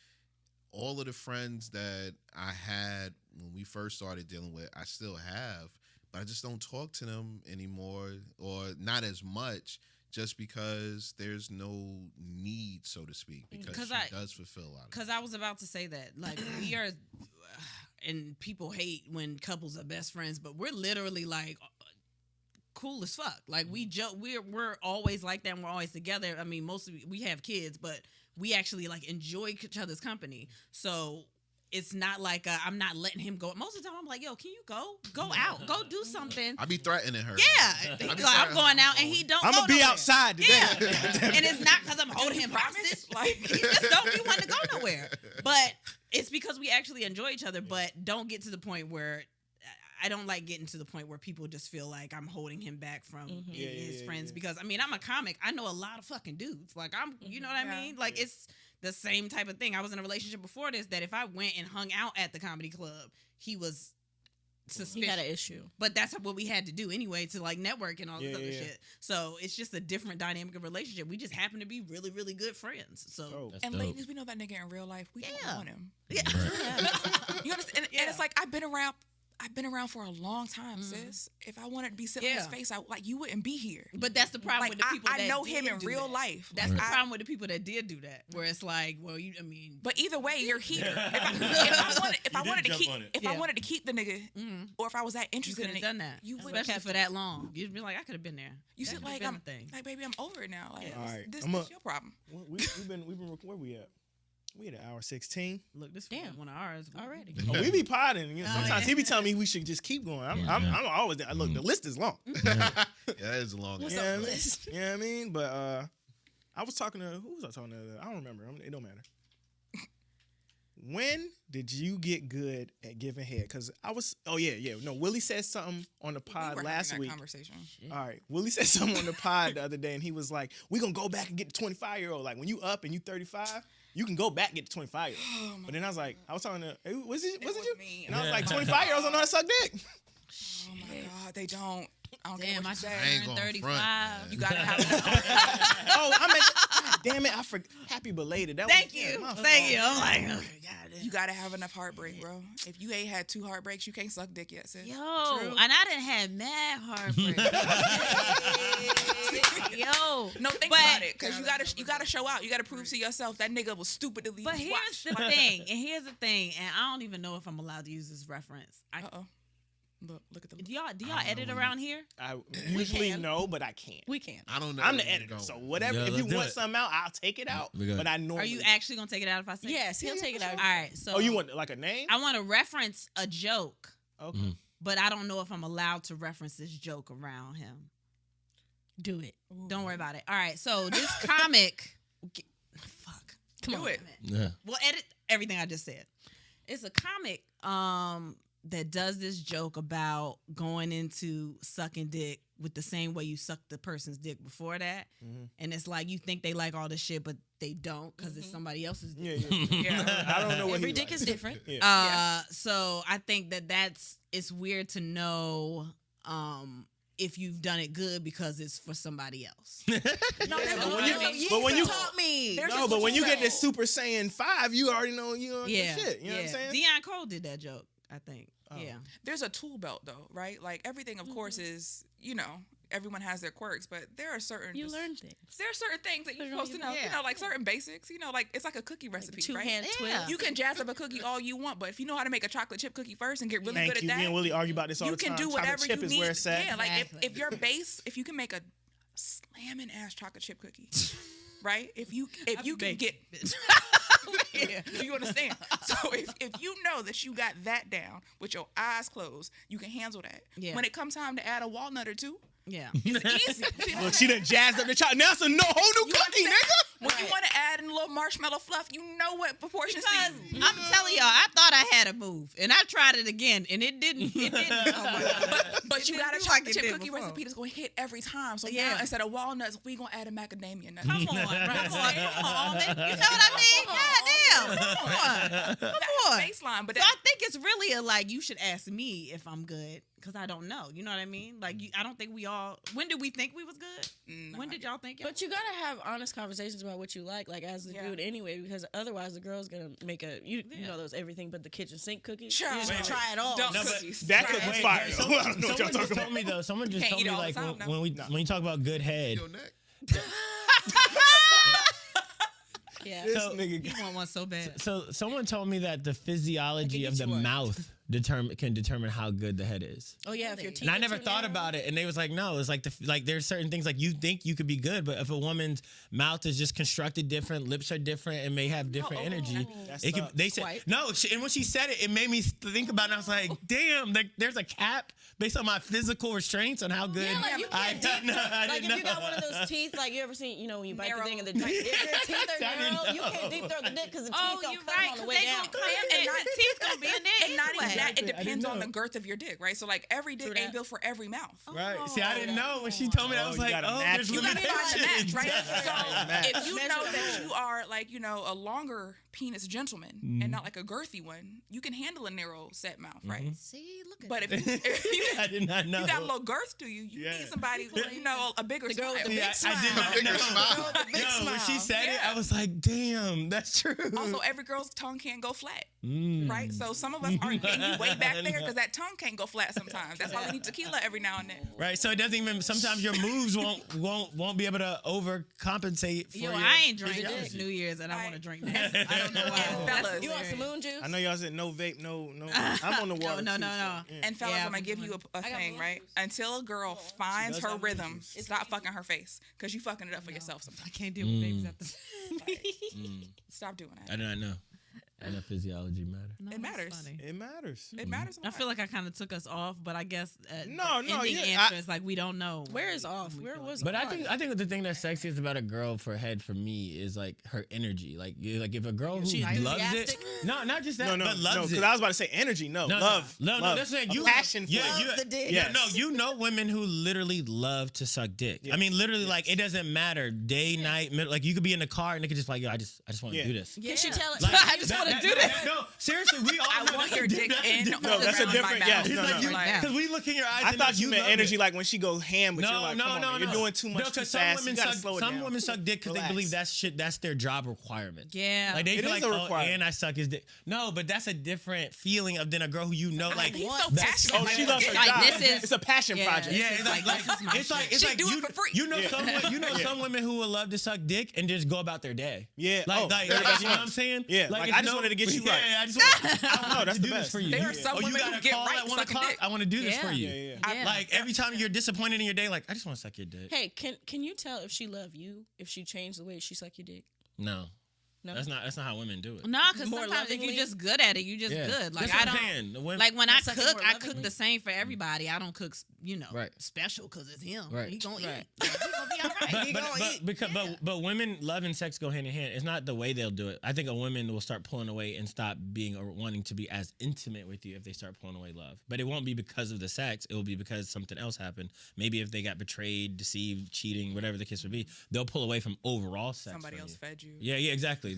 E: all of the friends that I had when we first started dealing with, I still have, but I just don't talk to them anymore, or not as much. Just because there's no need, so to speak, because she does fulfill a lot.
B: Because I was about to say that, like, we are, and people hate when couples are best friends, but we're literally like cool as fuck. Like we're always like that. And we're always together. I mean, we have kids, but we actually like enjoy each other's company. So. It's not like I'm not letting him go. Most of the time, I'm like, yo, can you go out, go do something.
E: I be threatening her.
B: Yeah, I'm going out and he don't.
D: I'm gonna be outside today.
B: Yeah, and it's not because I'm holding him hostage. Like he just don't be wanting to go nowhere. But it's because we actually enjoy each other. But don't get to the point where I don't like getting to the point where people just feel like I'm holding him back from his friends. Because I mean, I'm a comic. I know a lot of fucking dudes. Like you know what I mean? Like it's the same type of thing. I was in a relationship before this that if I went and hung out at the comedy club, he was suspicious.
F: He had an issue.
B: But that's what we had to do anyway to like network and all this other shit. So it's just a different dynamic of relationship. We just happen to be really, really good friends. So
C: and ladies, we know that nigga in real life. We don't want him.
B: Yeah.
C: You understand? And it's like I've been around for a long time, sis. If I wanted to be sitting on his face, you wouldn't be here.
B: But that's the problem with the people that
C: I know him in real life.
B: That's the problem with the people that did do that. Where it's like, well, But
C: either way, you're here. If I wanted to keep the nigga, or if I was that interested in it,
B: done that.
C: You would
B: especially for that long. You'd be like, I could have been there.
C: You said like baby, I'm over it now. Like
D: all right,
C: this is your problem.
D: We've been where we at? We at an hour 16.
B: Look, this
F: Damn.
B: one of ours
F: Already.
D: Oh, we be potting. You know,
B: Oh,
D: sometimes
B: yeah.
D: he be telling me we should just keep going. I'm always look. The list is long.
E: Yeah, that is a long.
F: What's
D: You
F: up,
D: know what I mean?
F: list?
D: You know what I mean? But I was talking to who was I talking to? I don't remember. It don't matter. When did you get good at giving head? Because I was. Oh yeah. No, Willie said something on the pod last week.
C: Conversation.
D: All right, Willie said something on the pod the other day, and he was like, "We gonna go back and get the 25-year-old. Like when you up and you 35, you can go back and get the 25-year-old." But then I was like, I was talking to, was it you?
C: Me.
D: And I was like, 25-year-olds don't know how to suck dick.
C: Oh my god, they don't. I don't care
B: Damn,
C: what
B: I
C: you say.
E: I ain't
B: turned
E: gonna
B: 35.
E: front, man.
C: You gotta have.
D: Oh, I meant. God damn it! I forgot. Happy belated. That
B: Thank
D: was,
B: you.
D: my
B: Thank
D: fault.
B: you. I'm like, okay,
C: You gotta have enough heartbreak, bro. If you ain't had 2 heartbreaks, you can't suck dick yet, sis.
B: yo,
C: True.
B: and I didn't have mad heartbreak. Yo,
C: No, think
B: but,
C: about it, cause you gotta show out. You gotta prove to yourself that nigga was stupid to leave.
B: But
C: you.
B: here's
C: Watch.
B: the thing, and I don't even know if I'm allowed to use this reference.
C: Uh oh. Look at the.
B: Do y'all edit around here?
D: I usually
F: can.
D: no, but I can't.
F: We can.
E: I don't know.
D: I'm the
E: where you're
D: editor,
E: going.
D: so whatever.
A: Yeah,
D: if you
A: let's do
D: want
A: it.
D: something out, I'll take it out.
A: We good.
D: But I normally.
B: Are you actually gonna take it out if I say?
F: Yes, he'll take it out.
B: All right. So
D: Oh, you want like a name?
B: I want to reference a joke,
D: Okay.
B: but I don't know if I'm allowed to reference this joke around him.
F: Do it.
B: Don't worry about it. All right. So this comic, fuck,
F: Come
C: Do
F: on.
C: it.
A: Yeah.
B: Well, edit everything I just said. It's a comic that does this joke about going into sucking dick with the same way you sucked the person's dick before that.
D: Mhm.
B: And it's like you think they like all this shit, but they don't because it's somebody else's dick.
C: Yeah.
D: I don't know what
F: Every
D: he
F: dick
D: likes.
F: is different.
D: Yeah.
B: So I think it's weird to know if you've done it good because it's for somebody else.
C: No,
D: but when you-
F: But
D: when you-
F: taught me.
C: There's
D: No,
C: just
D: but
C: what
D: when you
C: you
D: get
C: say.
D: this Super Saiyan 5, you already know you know
B: Yeah.
D: shit. You know what I'm saying?
B: Deion Cole did that joke, I think.
D: Oh.
B: Yeah.
C: There's a tool belt though, right? Like everything, of course, is everyone has their quirks, but there are certain
F: You learn things.
C: There are certain things that you're
F: Put it on
C: supposed to
F: your-
C: know. Like certain basics. Like it's like a cookie recipe,
F: Two
C: right?
F: hand
B: Yeah.
F: twist.
C: You can jazz up a cookie all you want, but if you know how to make a chocolate chip cookie first and get really
D: Thank
C: good
D: you.
C: at
D: Me and
C: that,
D: Willie argue about this all
C: you
D: the
C: can
D: time.
C: do
D: Chocolate
C: whatever
D: chip
C: you
D: is
C: need.
D: where it's at.
C: Yeah, like
B: Exactly.
C: if your base, if you can make a slamming ass chocolate chip cookie, right? If you can get, do you understand? So if you know that you got that down with your eyes closed, you can handle that.
B: Yeah.
C: When it comes time to add a walnut or two,
B: Yeah.
C: it's easy. See what I'm
D: Look, she
C: saying?
D: done jazzed up the chocolate. Now it's a whole new
C: You
D: cookie,
C: understand?
D: nigga.
C: When you want to add in a little marshmallow fluff, you know what proportions to
B: Because
C: use.
B: I'm telling y'all, I thought I had a move, and I tried it again, and it didn't. Oh my God.
C: But you
B: It
C: got a
B: didn't do like
C: chocolate
B: it
C: chip
B: did
C: cookie
B: before.
C: recipe that's gonna hit every time. So
B: Yeah.
C: now instead of walnuts, we gonna add a macadamia nut.
B: Come on, bro. Come on. You know what I mean? Goddamn. Come on.
C: Baseline, but
B: So I think it's really like you should ask me if I'm good because I don't know. You know what I mean? Like I don't think we all. When did we think we was good? When did y'all think?
F: But you gotta have honest conversations about what you like as the
C: Yeah.
F: dude anyway, because otherwise the girl's gonna make you know those everything but the kitchen sink cookies.
C: Child.
F: You're just gonna try it all.
C: Don't
A: No, but
C: cookies.
D: that
C: Try
D: cookie's
C: it.
D: fire. I don't know what y'all
A: Someone
D: talking
A: just
D: about.
A: told me though. Someone just
C: Can't
A: told
C: eat
A: me
C: all the
A: like
C: time,
A: when you talk about good head.
E: Your neck.
F: Yeah.
D: This
A: So-
D: nigga
B: You want one so bad.
A: So someone told me that the physiology
F: I
A: of
F: can
A: the
F: get you one.
A: mouth can determine how good the head is.
F: Oh yeah, if your teeth.
A: And I
F: are
A: never
F: too
A: thought
F: narrow.
A: about it, and they was like, no, it's like there's certain things like you think you could be good, but if a woman's mouth is just constructed different, lips are different, and may have different energy,
D: That's
A: it could.
D: tough.
A: They said
F: Quite.
A: no, and when she said it, it made me think about it. And I was like, damn, like, there's a cap based on my physical restraints on how good
F: Yeah, like you
A: I
F: can't
A: didn't know. I
F: Like
A: didn't
F: if you
A: know.
F: got one of those teeth, like you ever seen, when you bite
C: Narrow.
F: the thing and the if your teeth are
A: I didn't
F: narrow, you
A: know.
F: can't deep throat the dick because the teeth
B: Oh,
F: don't
B: you're
F: cut
B: right.
F: on the
B: 'Cause
F: way
B: they
F: down.
B: gonna come in
C: And
B: there.
C: not-
B: The teeth gonna be in there
C: And not even
B: anyway.
C: that, it
A: I didn't
C: depends on
A: know.
C: the girth of your dick, right? So like every dick
F: True
C: ain't
F: that.
C: built for every mouth.
A: Right. See, I didn't know when she told me that. I
D: Oh,
A: was
D: you
A: like,
D: gotta
A: oh,
D: match
A: there's
D: it.
C: You gotta find a
A: limitations.
C: match, right? So
D: Match.
C: if you
F: Measure
C: know
F: the
C: that
F: hole.
C: you are like, a longer penis gentleman and not like a girthy one, you can handle a narrow set mouth, right?
B: See, look at
C: But
B: that.
C: if you
A: I did not know.
C: you got a little girth to you, you
D: Yeah.
C: need somebody who, a bigger
F: The girl with
C: smile.
F: the
A: Yeah,
F: big
A: I did
F: smile.
A: not
E: Bigger
A: know.
E: smile.
F: The big
A: Yo, when she
F: smile.
A: said it,
C: Yeah.
A: I was like, damn, that's true.
C: Also, every girl's tongue can't go flat,
A: Mm.
C: right? So some of us aren't getting you way back there because that tongue can't go flat sometimes. That's why we need tequila every now and then.
A: Right, so it doesn't even. Sometimes your moves won't be able to overcompensate for
B: Yo,
A: your
B: I ain't drank
A: physiology.
B: since New Year's, and I
C: I-
B: want to drink that. I don't know why.
C: And fellas,
F: You want some moon juice?
D: I know y'all said no vape, no. I'm on the water.
B: No.
D: too, so, yeah.
C: And fellas,
B: Yeah,
C: I'm gonna
B: I'm
C: give
B: doing
C: you a
F: got
C: thing,
F: blue
C: right?
F: juice.
C: Until a girl finds
D: does
C: her
D: have blue
C: rhythm,
D: juice.
C: stop fucking her face because you fucking it up for yourself sometimes.
B: I can't deal with babies after.
C: Stop doing
A: I
C: that.
A: do not know. I know physiology matter.
B: No,
C: It
B: that's
C: matters.
B: funny.
D: It matters.
C: It matters. A
B: I
C: lot.
B: feel like I kind of took us off, but I guess
D: No,
B: the ending
D: yeah,
B: answer is like we don't know.
F: Where is off?
B: We
F: Where
B: feel
F: was
B: like-
A: But I think the thing that's sexiest about a girl for head for me is like her energy. Like if a girl who
F: She
A: loves it,
F: enthusiastic?
A: no, not just that,
D: No,
A: but loves
D: because
A: it.
D: I was about to say energy. No,
A: No,
D: love.
A: no,
D: love.
A: that's it.
D: A
A: You
D: passion.
A: yeah,
D: for it.
A: you,
F: Love the dick.
A: Yeah,
D: Yes.
A: no, you know women who literally love to suck dick.
D: Yes.
A: I mean, literally, like it doesn't matter day, night, middle. Like you could be in the car and they could just be like, yo, I just want to
D: Yeah.
A: do this.
F: Can she tell?
A: Like,
B: I just wanna do this.
A: No, seriously, we all
C: I
A: know
C: want
A: that's
C: your
A: a
C: dick
A: that's a
C: in.
A: different-
D: No, that's a
C: around
D: different-
C: my
D: yes,
C: mouth.
D: no,
A: It's
D: no.
A: like you,
C: Like,
A: because we look in your eyes.
D: I
A: and
D: thought
A: know
D: you meant
A: love
D: energy
A: it.
D: like when she go ham, but you're like, come on, man, you're doing too much too
A: because
D: fast. You gotta slow it
A: some
D: down.
A: women suck dick because they
D: Relax.
A: believe that's their job requirement.
B: Yeah.
A: Like they
D: It
A: feel
D: is
A: like,
D: a
A: oh,
D: requirement.
A: and I suck his dick. No, but that's a different feeling of than a girl who you know, like.
C: He's so
A: that's-
C: passionate.
D: Oh, she loves her
B: Like,
D: job.
B: this is-
D: It's a passion
B: Yeah.
D: project.
A: Yeah, it's like
B: this is my
A: it's like
B: shit.
A: it's
C: She
A: like
C: do it
A: you,
C: for free.
A: you know
D: Yeah.
A: some women who will love to suck dick and just go about their day.
D: Yeah.
A: Like,
D: Oh,
A: like,
D: yeah,
A: like,
D: that's
A: you know
D: right.
A: what I'm saying?
D: Yeah, like,
A: it's
D: I just wanted to get you right.
A: Yeah, I just want, I want
D: that's
A: to
D: the
A: do this
D: best.
A: for you.
C: There are some
A: you
C: women
A: got
C: who
A: a
C: get
A: call
C: right
A: at 1
C: sucking
A: o'clock.
C: dick.
A: I want to do this
B: Yeah.
A: for you.
D: Yeah, yeah.
B: Yeah.
A: Like every time you're disappointed in your day, like I just want to suck your dick.
F: Hey, can you tell if she love you if she changed the way she suck your dick?
A: No,
F: No,
A: that's not how women do it.
B: Nah, because
F: More
B: sometimes if
F: lovingly?
B: you're just good at it, you just
A: Yeah.
B: good. Like
A: That's what
B: I
A: I'm
B: don't.
A: saying. The women-
B: Like when I
F: Suck it
B: cook,
F: more
B: I cook
F: lovingly.
B: the same for everybody. I don't cook,
A: Right.
B: special because it's him.
A: Right.
B: He gonna
F: Right.
B: eat. He gonna be all right.
A: but,
B: He
A: but,
B: gonna
A: but,
B: eat.
A: because, but women love and sex go hand in hand. It's not the way they'll do it. I think a woman will start pulling away and stop being or wanting to be as intimate with you if they start pulling away love. But it won't be because of the sex. It will be because something else happened. Maybe if they got betrayed, deceived, cheating, whatever the case would be, they'll pull away from overall sex.
C: Somebody
A: from
C: else
A: you.
C: fed you.
A: Yeah, exactly.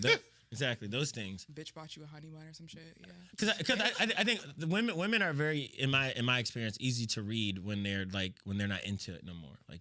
A: Exactly those things.
C: Bitch bought you a honey bun or some shit. Yeah.
A: Because I think the women are very in my experience easy to read when they're not into it no more. Like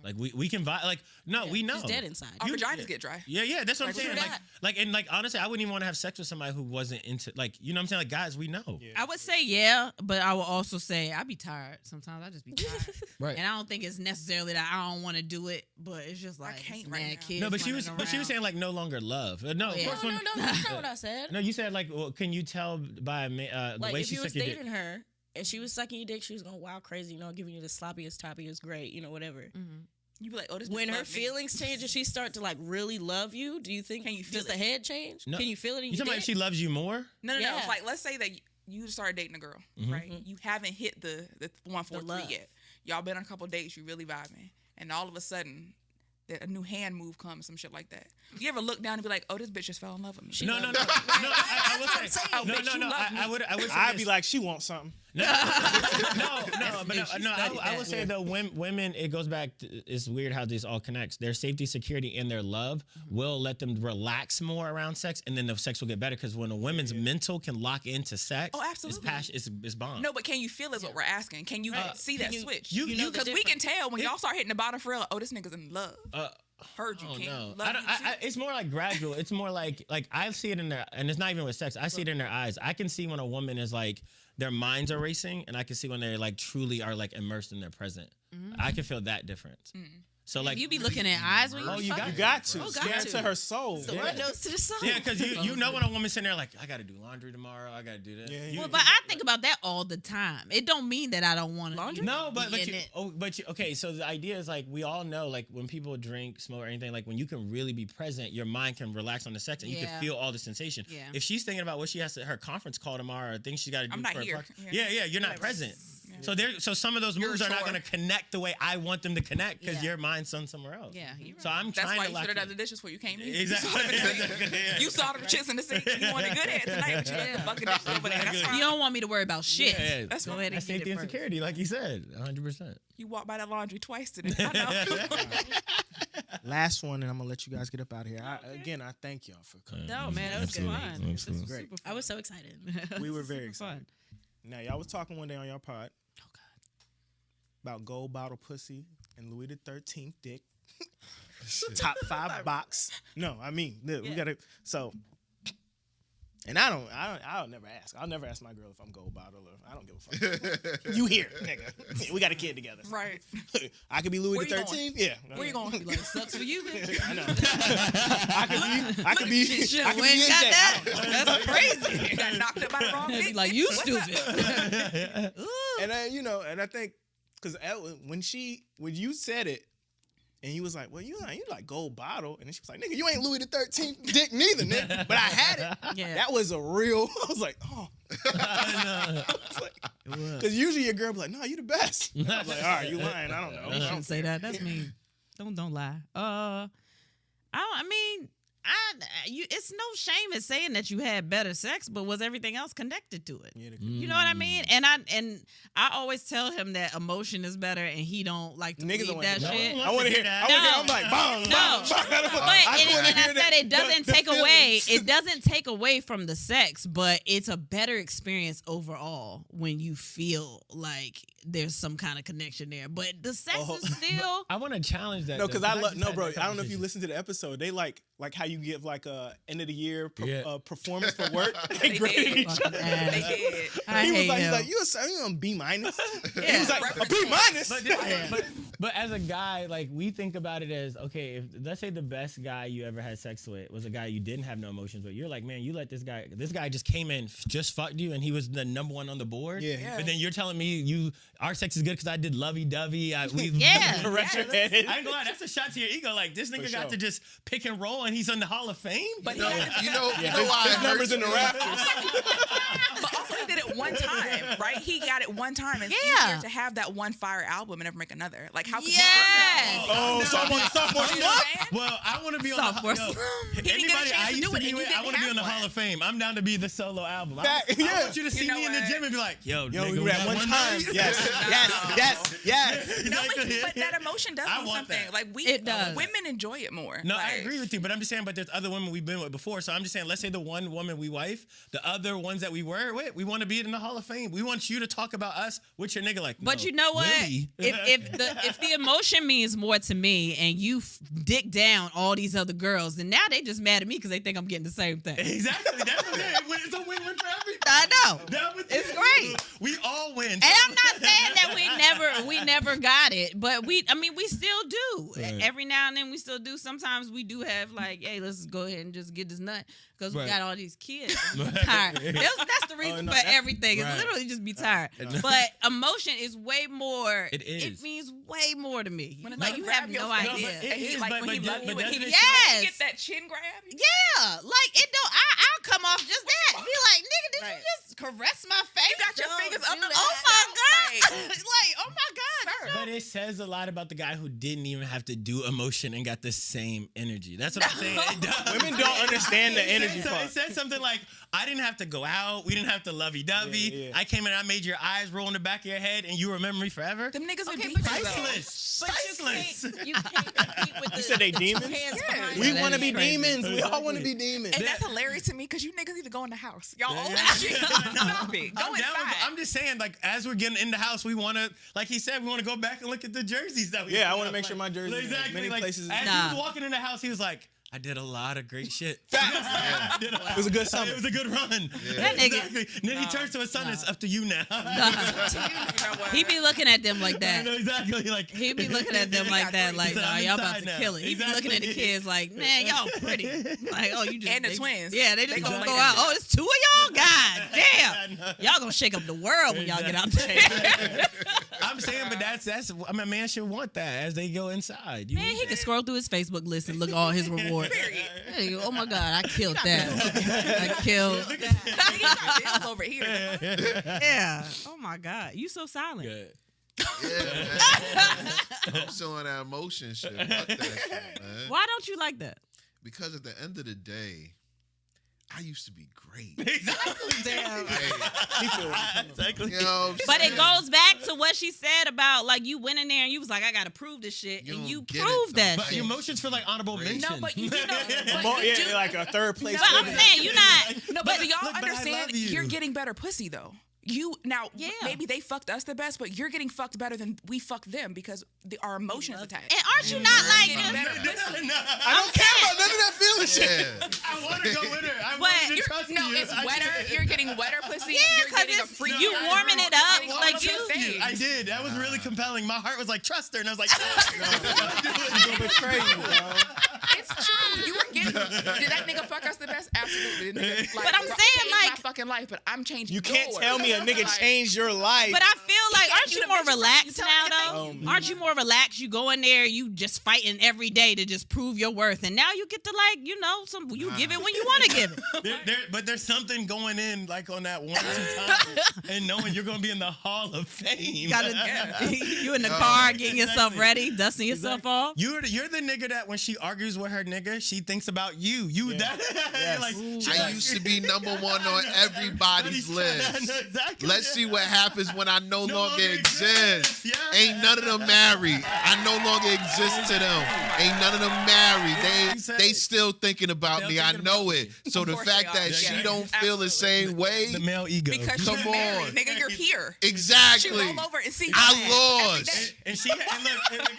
A: like we can vibe. Like no, we know
F: she's dead inside.
C: Our
A: You-
C: vaginas get dry.
A: Yeah, that's what I'm
C: Like,
A: saying.
C: true
A: Like honestly, I wouldn't even want to have sex with somebody who wasn't into like you know what I'm saying. Like guys, we know.
D: Yeah.
B: I would say yeah, but I will also say I be tired. Sometimes I just be tired.
A: Right.
B: And I don't think it's necessarily that I don't want to do it, but it's just like
C: can't
B: it's
C: right
B: mad
C: now.
B: kids
A: No, but she was
B: running
A: saying like no longer love. No, of
B: yeah.
A: course
F: No,
A: when,
F: that's not what I said.
A: No, you said like, well, can you tell by the
F: Like
A: way
F: if
A: she
F: you was
A: sucked your dick?
F: dating her and she was sucking your dick, she was going wild crazy, giving you the sloppiest, toppiest, great, whatever.
C: You be like, oh, this.
F: When
C: bitch
F: her
C: love me.
F: feelings change and she start to like really love you, do you think
C: Can you feel
F: does the
C: it?
F: head change?
A: No.
F: Can you feel it in
A: You
F: your
A: talking about
F: dick?
A: if she loves you more?
C: No.
F: Yeah.
C: It's like let's say that you started dating a girl, right? You haven't hit the 143
F: love.
C: yet. Y'all been on a couple dates, you really vibing, and all of a sudden, a new hand move comes, some shit like that. You ever look down and be like, oh, this bitch just fell in love with me?
A: No. I
F: what I'm
A: would
F: saying.
A: say
F: Oh,
A: no.
C: bitch, you love me.
A: I would. Say
D: I'd
A: this.
D: be like, she wants something.
A: No, I would say though, women, it goes back. It's weird how this all connects. Their safety, security, and their love will let them relax more around sex, and then the sex will get better. Because when a woman's mental can lock into sex,
C: Oh, absolutely.
A: it's bomb.
C: No, but can you feel is what we're asking? Can you see that
F: you-
C: switch?
A: you know the
C: Because we can tell when y'all start hitting the bottom for real. Oh, this nigga's in love. Heard you,
A: Oh
C: Ken.
A: no!
C: Love you too.
A: It's more like gradual. It's more like I see it in their, and it's not even with sex. I see it in their eyes. I can see when a woman is like their minds are racing, and I can see when they're like truly are like immersed in their present. I can feel that difference. So like
B: you be looking at eyes when
A: Oh,
B: you
A: you
B: fuck.
D: You got to.
F: Oh, got
D: Stare
F: to.
D: into her soul.
F: So what nose to the sun?
A: yeah, because you know when a woman's sitting there like I got to do laundry tomorrow. I got to do this.
D: Yeah,
A: You-
B: Well, but I think about that all the time. It don't mean that I don't want to.
F: Laundry?
A: No, but
B: it.
A: okay. So the idea is like we all know like when people drink, smoke, or anything, like when you can really be present, your mind can relax on the sex and you
B: Yeah.
A: can feel all the sensation.
B: Yeah.
A: If she's thinking about what she has to her conference call tomorrow or things she got to do,
C: I'm not
A: for her
C: here.
A: part-
C: Yeah.
A: Yeah, you're not present. So some of those
C: You're
A: moves are not
C: sure.
A: going to connect the way I want them to connect because
B: Yeah.
A: your mind's on somewhere else.
B: Yeah, you're
A: So I'm
C: That's
A: trying
C: why
A: to
C: you
A: lock
C: should have done
A: in.
C: the dishes before you came in.
A: Exactly. Yeah.
C: You saw them chicks in the sink. You wanted good head tonight, but you left the fucking dishes over there. That's
A: Exactly.
C: fine.
B: You don't want me to worry about shit.
A: Yeah.
C: That's
B: Go
C: fine.
B: ahead and
A: That's
B: get
A: safety
B: it
A: and
B: first.
A: security, like you said, 100%.
C: You walked by that laundry twice today. I know.
D: Last one, and I'm gonna let you guys get up out of here. I thank y'all for coming.
B: No, man, that was
A: Absolutely.
B: fun. This was
A: Absolutely.
D: Great.
B: super
F: I was so excited.
D: We were very
B: Super fun.
D: excited. Now y'all was talking one day on your pod.
B: Oh God.
D: About gold bottle pussy and Louis the 13th dick. Top 5 box. No, I mean, look, we gotta. So, and I'll never ask. I'll never ask my girl if I'm gold bottle or I don't give a fuck. You here, nigga? We got a kid together.
C: Right.
D: I could be Louis
C: Where
D: the
C: you
D: 13th. Yeah.
C: Where you going?
B: Be like, sucks for you, bitch.
D: I know. I could be.
B: She should
D: I
B: have
D: could
B: went
D: be
B: and
D: his
B: got
D: dad.
B: that. That's crazy.
C: Got knocked up by the wrong
B: Be
C: dick.
B: like, you
C: What's up?
B: stupid.
D: And I think because when you said it, And he was like, well, you like gold bottle. And then she was like, nigga, you ain't Louis the 13th dick neither, nigga. But I had it.
B: Yeah.
D: That was a real, I was like, oh. Because usually your girl be like, no, you the best. I was like, all right, you lying. I don't know.
B: You shouldn't say that. That's mean. Don't lie. It's no shame in saying that you had better sex, but was everything else connected to it? You know what I mean? And I always tell him that emotion is better, and he don't like to believe that shit.
D: I want to hear that. I'm like, bong, bong, bong.
B: I said it doesn't take away. It doesn't take away from the sex, but it's a better experience overall when you feel like there's some kind of connection there. But the sex is still.
A: I want to challenge that.
D: No, because I love bro. I don't know if you listened to the episode. They like how you give like a end of the year performance for work. They graded each other.
C: They did.
D: He's like, you a B minus? He was like, a B minus.
A: But as a guy, like we think about it as, okay, if let's say the best guy you ever had sex with was a guy you didn't have no emotions with, you're like, man, you let this guy just came in, just fucked you, and he was the number one on the board.
D: Yeah.
A: But then you're telling me our sex is good because I did lovey-dovey.
D: Correct your head.
A: I ain't gonna lie, that's a shot to your ego. Like this nigga got to just pick and roll, and he's in the Hall of Fame.
C: But
E: you know why
D: His numbers in the rafters.
C: But also he did it one time, right? He got it one time. It's easier to have that one fire album and never make another. Like how could you
D: sophomore slump.
A: Well, I want to be on the anybody I used to be with, I want to be on the Hall of Fame. I'm down to be the solo album. I want you to see me in the gym and be like, yo,
D: we were at one time. Yes.
C: No, but that emotion does mean something.
A: That.
C: Like
B: it does.
C: Women enjoy it more.
A: No, I agree with you, but I'm just saying, but there's other women we've been with before. So I'm just saying, let's say the one woman we wife, the other ones that we were with, we want to be in the Hall of Fame. We want you to talk about us with your nigga like,
B: but
A: no,
B: you know what?
A: really?
B: If the emotion means more to me and you dick down all these other girls, then now they just mad at me because they think I'm getting the same thing.
A: Exactly. That's what I'm saying. It's a win-win for everybody.
B: I know.
A: It's
B: great.
A: We all win.
B: And I'm not saying that we never got it, but we still do.
A: Right.
B: Every now and then we still do. Sometimes we do have like, hey, let's go ahead and just get this nut because we got all these kids. Tired. That's the reason for everything. It's literally just be tired. But emotion is way more.
A: It is.
B: It means way more to me.
C: When
B: Like you have no idea.
A: It is,
C: like
A: but
C: when he
A: doesn't it
B: Yes.
C: get that chin grab.
B: Yeah, like it don't. I'll come off just that. Be like, nigga, did you just caress my face?
C: You got your fingers up.
B: Oh my god! Like, oh my god!
A: But it says a lot about the guy who didn't even have to do emotion and got the same energy. That's what I'm saying. It does.
D: Women don't understand the energy part.
A: It says something like, I didn't have to go out. We didn't have to lovey-dovey.
D: Yeah.
A: I came in, I made your eyes roll in the back of your head, and you remember me forever.
C: Them niggas are
B: Okay,
C: deep.
A: Priceless. Priceless.
F: You can't compete with
D: You said they demons?
C: Yeah.
D: We
B: that
D: want to
B: is
D: be
B: crazy.
D: demons. We all want to be demons.
C: And that's hilarious to me because you niggas need to go in the house. Y'all own
A: Yeah.
C: that shit. Stop it. Go
A: I'm down with
C: inside.
A: it. I'm just saying, like, as we're getting in the house, we want to, like he said, we want to go back and look at the jerseys that we
D: Yeah, I
A: put
D: want to
A: up.
D: make sure my jersey is in
A: Exactly.
D: many
A: like,
D: places.
A: As he was walking in the house, he was like, I did a lot of great shit.
D: It was a good summer.
A: It was a good run.
B: That nigga-
A: Exactly. And then he turns to his son, it's up to you now.
B: He be looking at them like
A: I
B: that.
A: know exactly. Like,
B: He be looking at them like that, like,
A: He said,
B: nah,
A: I'm
B: y'all about
A: inside
B: to
A: now.
B: kill it. He be looking at the
A: Exactly.
B: kids like, man, y'all pretty. Like, oh, you just
C: And the
B: they-
C: twins.
B: Yeah, they just
C: They
B: gonna
C: gonna
B: go
C: lay
B: out.
C: down.
B: Oh, it's two of y'all? God damn. Y'all gonna shake up the world when y'all get out there.
A: I'm saying, but that's I mean, a man should want that as they go inside. You
B: Man, he can scroll through his Facebook list and look at all his rewards. Hey, oh my God, I killed that. I killed.
C: He got bills over here.
B: Yeah. Oh my God, you so silent.
A: Good.
E: I'm showing that emotion shit. Fuck that shit, man.
B: Why don't you like that?
E: Because at the end of the day, I used to be great.
B: Damn.
A: Exactly.
E: You know what I'm
B: But it
E: saying?
B: goes back to what she said about like you went in there and you was like, I gotta prove this shit,
E: You
B: and
E: don't
B: you
E: get it,
B: proved
E: though.
B: that
A: But
B: shit.
A: emotions for like honorable
E: Great.
A: mention.
C: No, but you know,
D: Yeah, like a third place.
B: But I'm saying you're not.
C: No, but do y'all
A: look, but I
C: understand?
A: love you.
C: You're getting better pussy though. You now maybe they fucked us the best, but you're getting fucked better than we fucked them because our emotions attached.
B: And aren't you not like
C: Getting
B: just?
C: better pussy.
D: I don't care about none of that feeling shit.
E: Yeah.
A: I want to go with her. I
B: But
A: want to
B: you're-
A: trust
C: No,
A: you.
C: it's wetter. You're getting wetter pussy.
B: Yeah,
C: you're
B: 'cause
C: getting a
B: it's-
C: free.
B: you warming it up,
C: Getting all
B: like
C: of
B: you-
C: those things.
A: I did. That was really compelling. My heart was like, trust her. And I was like,
D: You're gonna betray you, bro.
C: It's true. You were getting. Did that nigga fuck us the best? Absolutely. Nigga,
B: But I'm saying, like,
C: fucking life, but I'm changing.
D: You can't
C: yours.
D: tell me a nigga changed your life.
B: But I feel like,
C: can't
B: aren't
C: do
B: you
C: the
B: more
C: bitches like
B: relaxed
C: you
B: now,
C: telling
B: though?
C: niggas.
B: Aren't you more relaxed? You go in there, you just fighting every day to just prove your worth, and now you get to you give it when you want to give it.
A: But there's something going in like on that 1 or 2 times, and knowing you're gonna be in the Hall of Fame.
B: You in the car getting yourself ready, dusting yourself off.
A: You're the nigga that when she argues with her nigga, she thinks about you. You that
D: Yes.
A: like
E: I used to be number one on everybody's list.
A: Exactly.
E: Let's see what happens when I no
A: No
E: longer
A: longer
E: exist.
A: exist. Yeah.
E: Ain't none of them married. I no longer exist to them. Ain't none of them married. They still thinking about
A: Still
E: me. I
A: thinking
E: know
A: about
E: it. So
C: Of
E: the
C: course
E: fact
C: they are.
E: that she
C: Yeah.
E: don't feel the same way,
A: The male ego.
C: Because
E: Come
C: she's
E: on.
C: married, nigga. You're here. She
E: exactly.
C: roll over and see.
E: I
C: your ass every
E: lost.
C: day.
A: and she and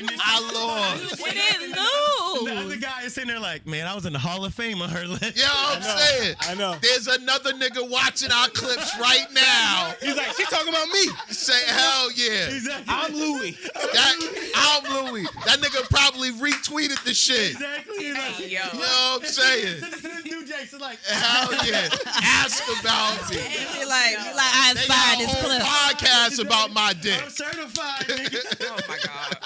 A: look,
E: I lost.
B: We didn't
A: The other
B: lose.
A: guy is sitting there like, man, I was in the Hall of Fame on her list.
E: Yeah, I'm saying.
D: I know.
E: There's another nigga watching our clips right now.
D: He's like, she talking about me.
E: Say hell yeah.
A: Exactly.
D: I'm Louis.
E: I'm Louis. That nigga probably retweeted the shit.
A: Exactly. Like,
C: Yo.
E: You know what I'm saying?
A: New Jason like,
E: Hell yeah. Ask about me.
B: Be like, I
E: They
B: inspired
E: got a
B: this
E: whole
B: clip.
E: podcast about my dick.
A: I'm certified. Nigga.
C: Oh my god.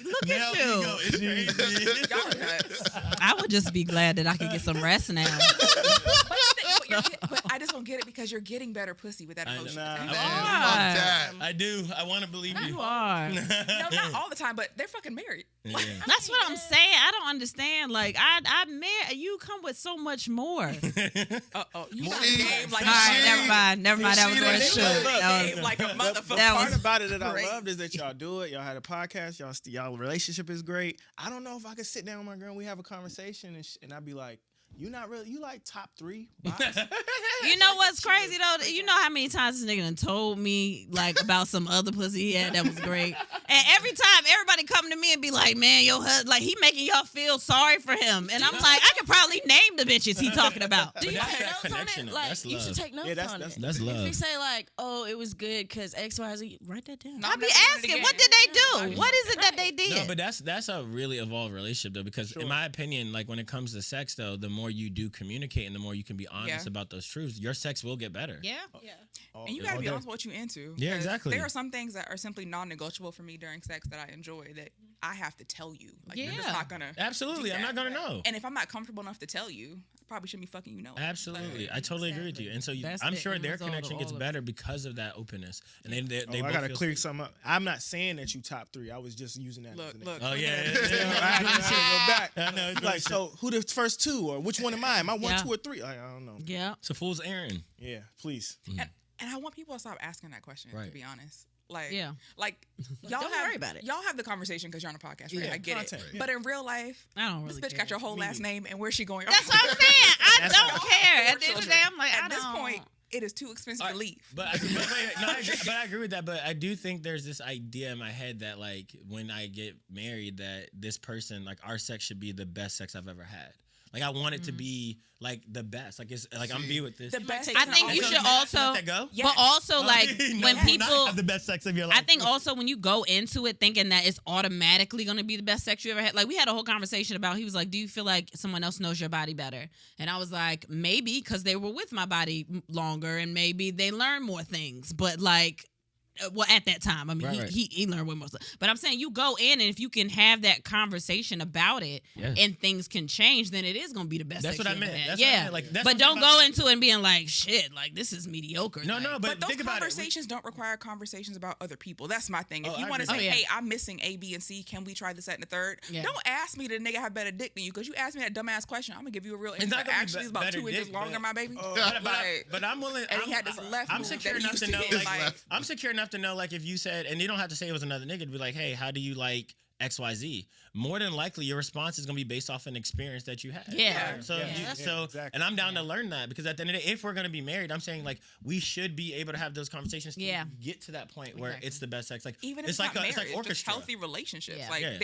B: Look
A: Male
B: at
A: ego
B: you.
A: is crazy.
C: Y'all are nuts.
B: I would just be glad that I could get some rest now.
C: But I just don't get it because you're getting better pussy with that
A: I know.
C: emotion.
D: Nah.
E: Man,
B: are.
E: fuck that.
A: I do. I want to believe you.
B: You are.
C: No, not all the time, but they're fucking married.
A: Yeah.
B: That's what I'm saying. I don't understand. Like, you come with so much more. All
C: You got
E: See?
C: a game like
B: right, never mind. Never mind. That was
E: see
B: where it
E: that
B: should.
E: shit?
B: That
C: Game
B: was,
C: like a motherfucker.
B: that
D: Part
B: was
D: about it that I
C: crazy.
D: loved is that y'all do it. Y'all had a podcast. Y'all relationship is great. I don't know if I could sit down with my girl and we have a conversation and I'd be like, you like top 3 box?
B: You know what's crazy though? You know how many times this nigga done told me like about some other pussy he had that was great, and every time everybody come to me and be like, "Man, your husband, like he making y'all feel sorry for him," and I'm like, I could probably name the bitches he talking about.
F: Do you
A: that's
F: take
A: that
F: notes on
A: connection,
F: it?
A: though.
F: Like,
A: That's
F: you should
A: love.
F: take notes
D: Yeah, that's-
F: on
D: that's-
F: it.
A: that's
F: If
A: love.
F: you say like, oh, it was good because X, Y, Z, write that down.
C: No,
B: I
C: I'm
B: be
C: never doing it
B: asking,
C: again.
B: what did they do? What is it that they did?
A: No, but that's a really evolved relationship though, because in my opinion, like when it comes to sex though, the more you do communicate and the more you can be honest about those truths, your sex will get better.
B: yeah.
C: And you gotta be honest with what you into.
A: Yeah,
C: 'Cause
A: exactly.
C: There are some things that are simply non-negotiable for me during sex that I enjoy that I have to tell you. Like you're just
B: Yeah.
C: not gonna.
A: Absolutely,
C: do
A: I'm
C: that.
A: not gonna know.
C: And if I'm not comfortable enough to tell you, I probably shouldn't be fucking you know.
A: Absolutely, I totally agree with you. And so
B: That's
A: I'm
B: the
A: sure
B: end
A: their
B: result of
A: connection gets
B: all of
A: better because of that openness. And they
D: I
A: both
D: gotta
A: feel
D: clear
A: safe.
D: something up. I'm not saying that you top 3. I was just using that.
C: Look,
D: as an
C: look.
A: Oh
C: look
A: yeah,
C: at
A: yeah,
C: it.
A: yeah.
D: example. I had to go back.
A: I know, it's
D: Like,
A: really
D: so who the first 2 or which one am I? Am I 1,
B: Yeah.
D: 2, or 3? Like, I don't know.
B: Yeah.
A: So fool's errand.
D: Yeah, please.
C: And I want people to stop asking that question.
A: Right.
C: To be honest, like,
B: Yeah.
C: like y'all
F: Don't
C: have,
F: worry about it.
C: Y'all have the conversation because you're on a podcast, right?
D: Yeah,
C: I get
D: content,
C: it.
D: yeah.
C: But in real life,
B: I don't
C: this
B: really
C: bitch
B: care.
C: got your whole
D: Me
C: last name, and where's she going?
B: That's what I'm saying. I
D: That's
B: don't
D: fine.
B: care. At the end of the day, I'm like, I
C: At this
B: don't.
C: point, it is too expensive to leave.
A: But I agree with that. But I do think there's this idea in my head that like when I get married, that this person, like our sex should be the best sex I've ever had. Like I want it to be like the best. Like it's like I'm be with this.
C: The best.
B: I think you
C: is
B: should also,
A: Let that go?
C: Yes.
B: but also like
A: No,
B: when
A: you will
B: people,
A: not have the best sex of your life.
B: I think also when you go into it thinking that it's automatically going to be the best sex you ever had. Like we had a whole conversation about, he was like, do you feel like someone else knows your body better? And I was like, maybe because they were with my body longer and maybe they learn more things. But like, well, at that time, I mean,
A: Right, right.
B: he learned way more stuff. But I'm saying you go in and if you can have that conversation about it
A: Yeah.
B: and things can change, then it is going to be the best
A: That's
B: sex
A: what I
B: you ever
A: meant.
B: had.
A: That's what I
B: yeah.
A: meant. Like, that's
B: but
A: what
B: don't
A: I'm
B: go
A: about.
B: into it and being like, shit, like this is mediocre.
A: No,
B: Like,
A: no,
C: But those
A: think about it.
C: conversations don't require conversations about other people. That's my thing. If
A: Oh,
C: you
A: I
C: want to
A: agree.
C: say,
B: Oh, yeah.
C: hey, I'm missing A, B, and C, can we try this, that, and the third?
B: Yeah.
C: Don't ask me did the nigga have better dick than you, because you asked me that dumbass question. I'm gonna give you a real answer.
A: not gonna be
C: Actually, it's about
A: better
C: 2 inches
A: dick,
C: longer,
A: but-
C: my baby.
A: But I'm willing.
C: And he had this left
A: I'm
C: move
A: secure
C: that he
A: enough
C: used
A: to
C: to
A: know.
C: do,
A: Like,
C: like-
A: I'm secure enough to know. Like, if you said, and you don't have to say it was another nigga. To be like, hey, how do you like XYZ? More than likely, your response is gonna be based off an experience that you had.
B: Yeah.
A: So,
D: Yeah,
A: so,
D: exactly.
A: and I'm down to learn that, because at the end of the day, if we're gonna be married, I'm saying like we should be able to have those conversations. To
B: Yeah.
A: get to that point where it's the best sex. Like
C: Even if
A: it's
C: it's
A: like
C: not married,
A: it's like
C: it's just
A: orchestra.
C: healthy relationships.
B: Yeah.
C: Like
A: Yeah.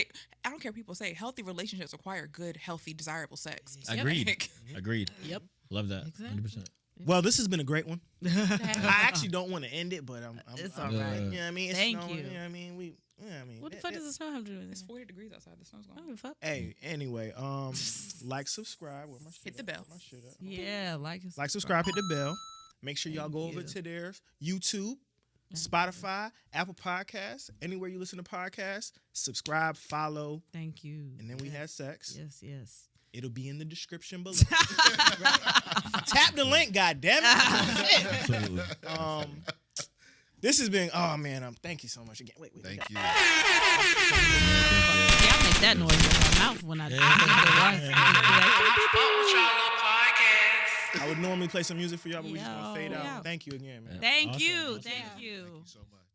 C: I don't care what people say. Healthy relationships require good, healthy, desirable sex. So,
A: Agreed.
C: like,
A: Agreed.
B: Yep.
A: Love that.
B: Exactly.
A: 100%.
D: Well, this has been a great one. I actually don't want to end it, but I'm
B: It's
D: I'm-
B: all right.
D: You know what I mean? It's
B: Thank
D: snowing,
B: you.
D: know what I mean?
B: What the fuck does the snow have to do with
C: it's
B: it?
C: 40 degrees outside. The snow's
B: I
C: gone.
B: don't give a fuck.
D: Hey, anyway, like, subscribe. Where my shit
C: Hit the
D: at?
C: bell.
D: Where my shit at?
B: Yeah, like
D: Like, subscribe, hit the bell. Make sure y'all go over to their YouTube, Spotify, Apple Podcasts, anywhere you listen to podcasts. Subscribe, follow,
B: Thank you.
D: and then we had sex.
B: Yes.
D: It'll be in the description below. Tap the link, goddammit.
A: Absolutely.
D: This has been, oh man, thank you so much again. Wait.
E: Thank you.
B: Yeah, I make that noise with my mouth when I
D: I would normally play some music for y'all, but we just want to fade
B: Yo.
D: out. Thank you again, man.
B: Thank
A: Awesome.
B: you.
A: Awesome.
B: Thank you.
E: Thank you so much.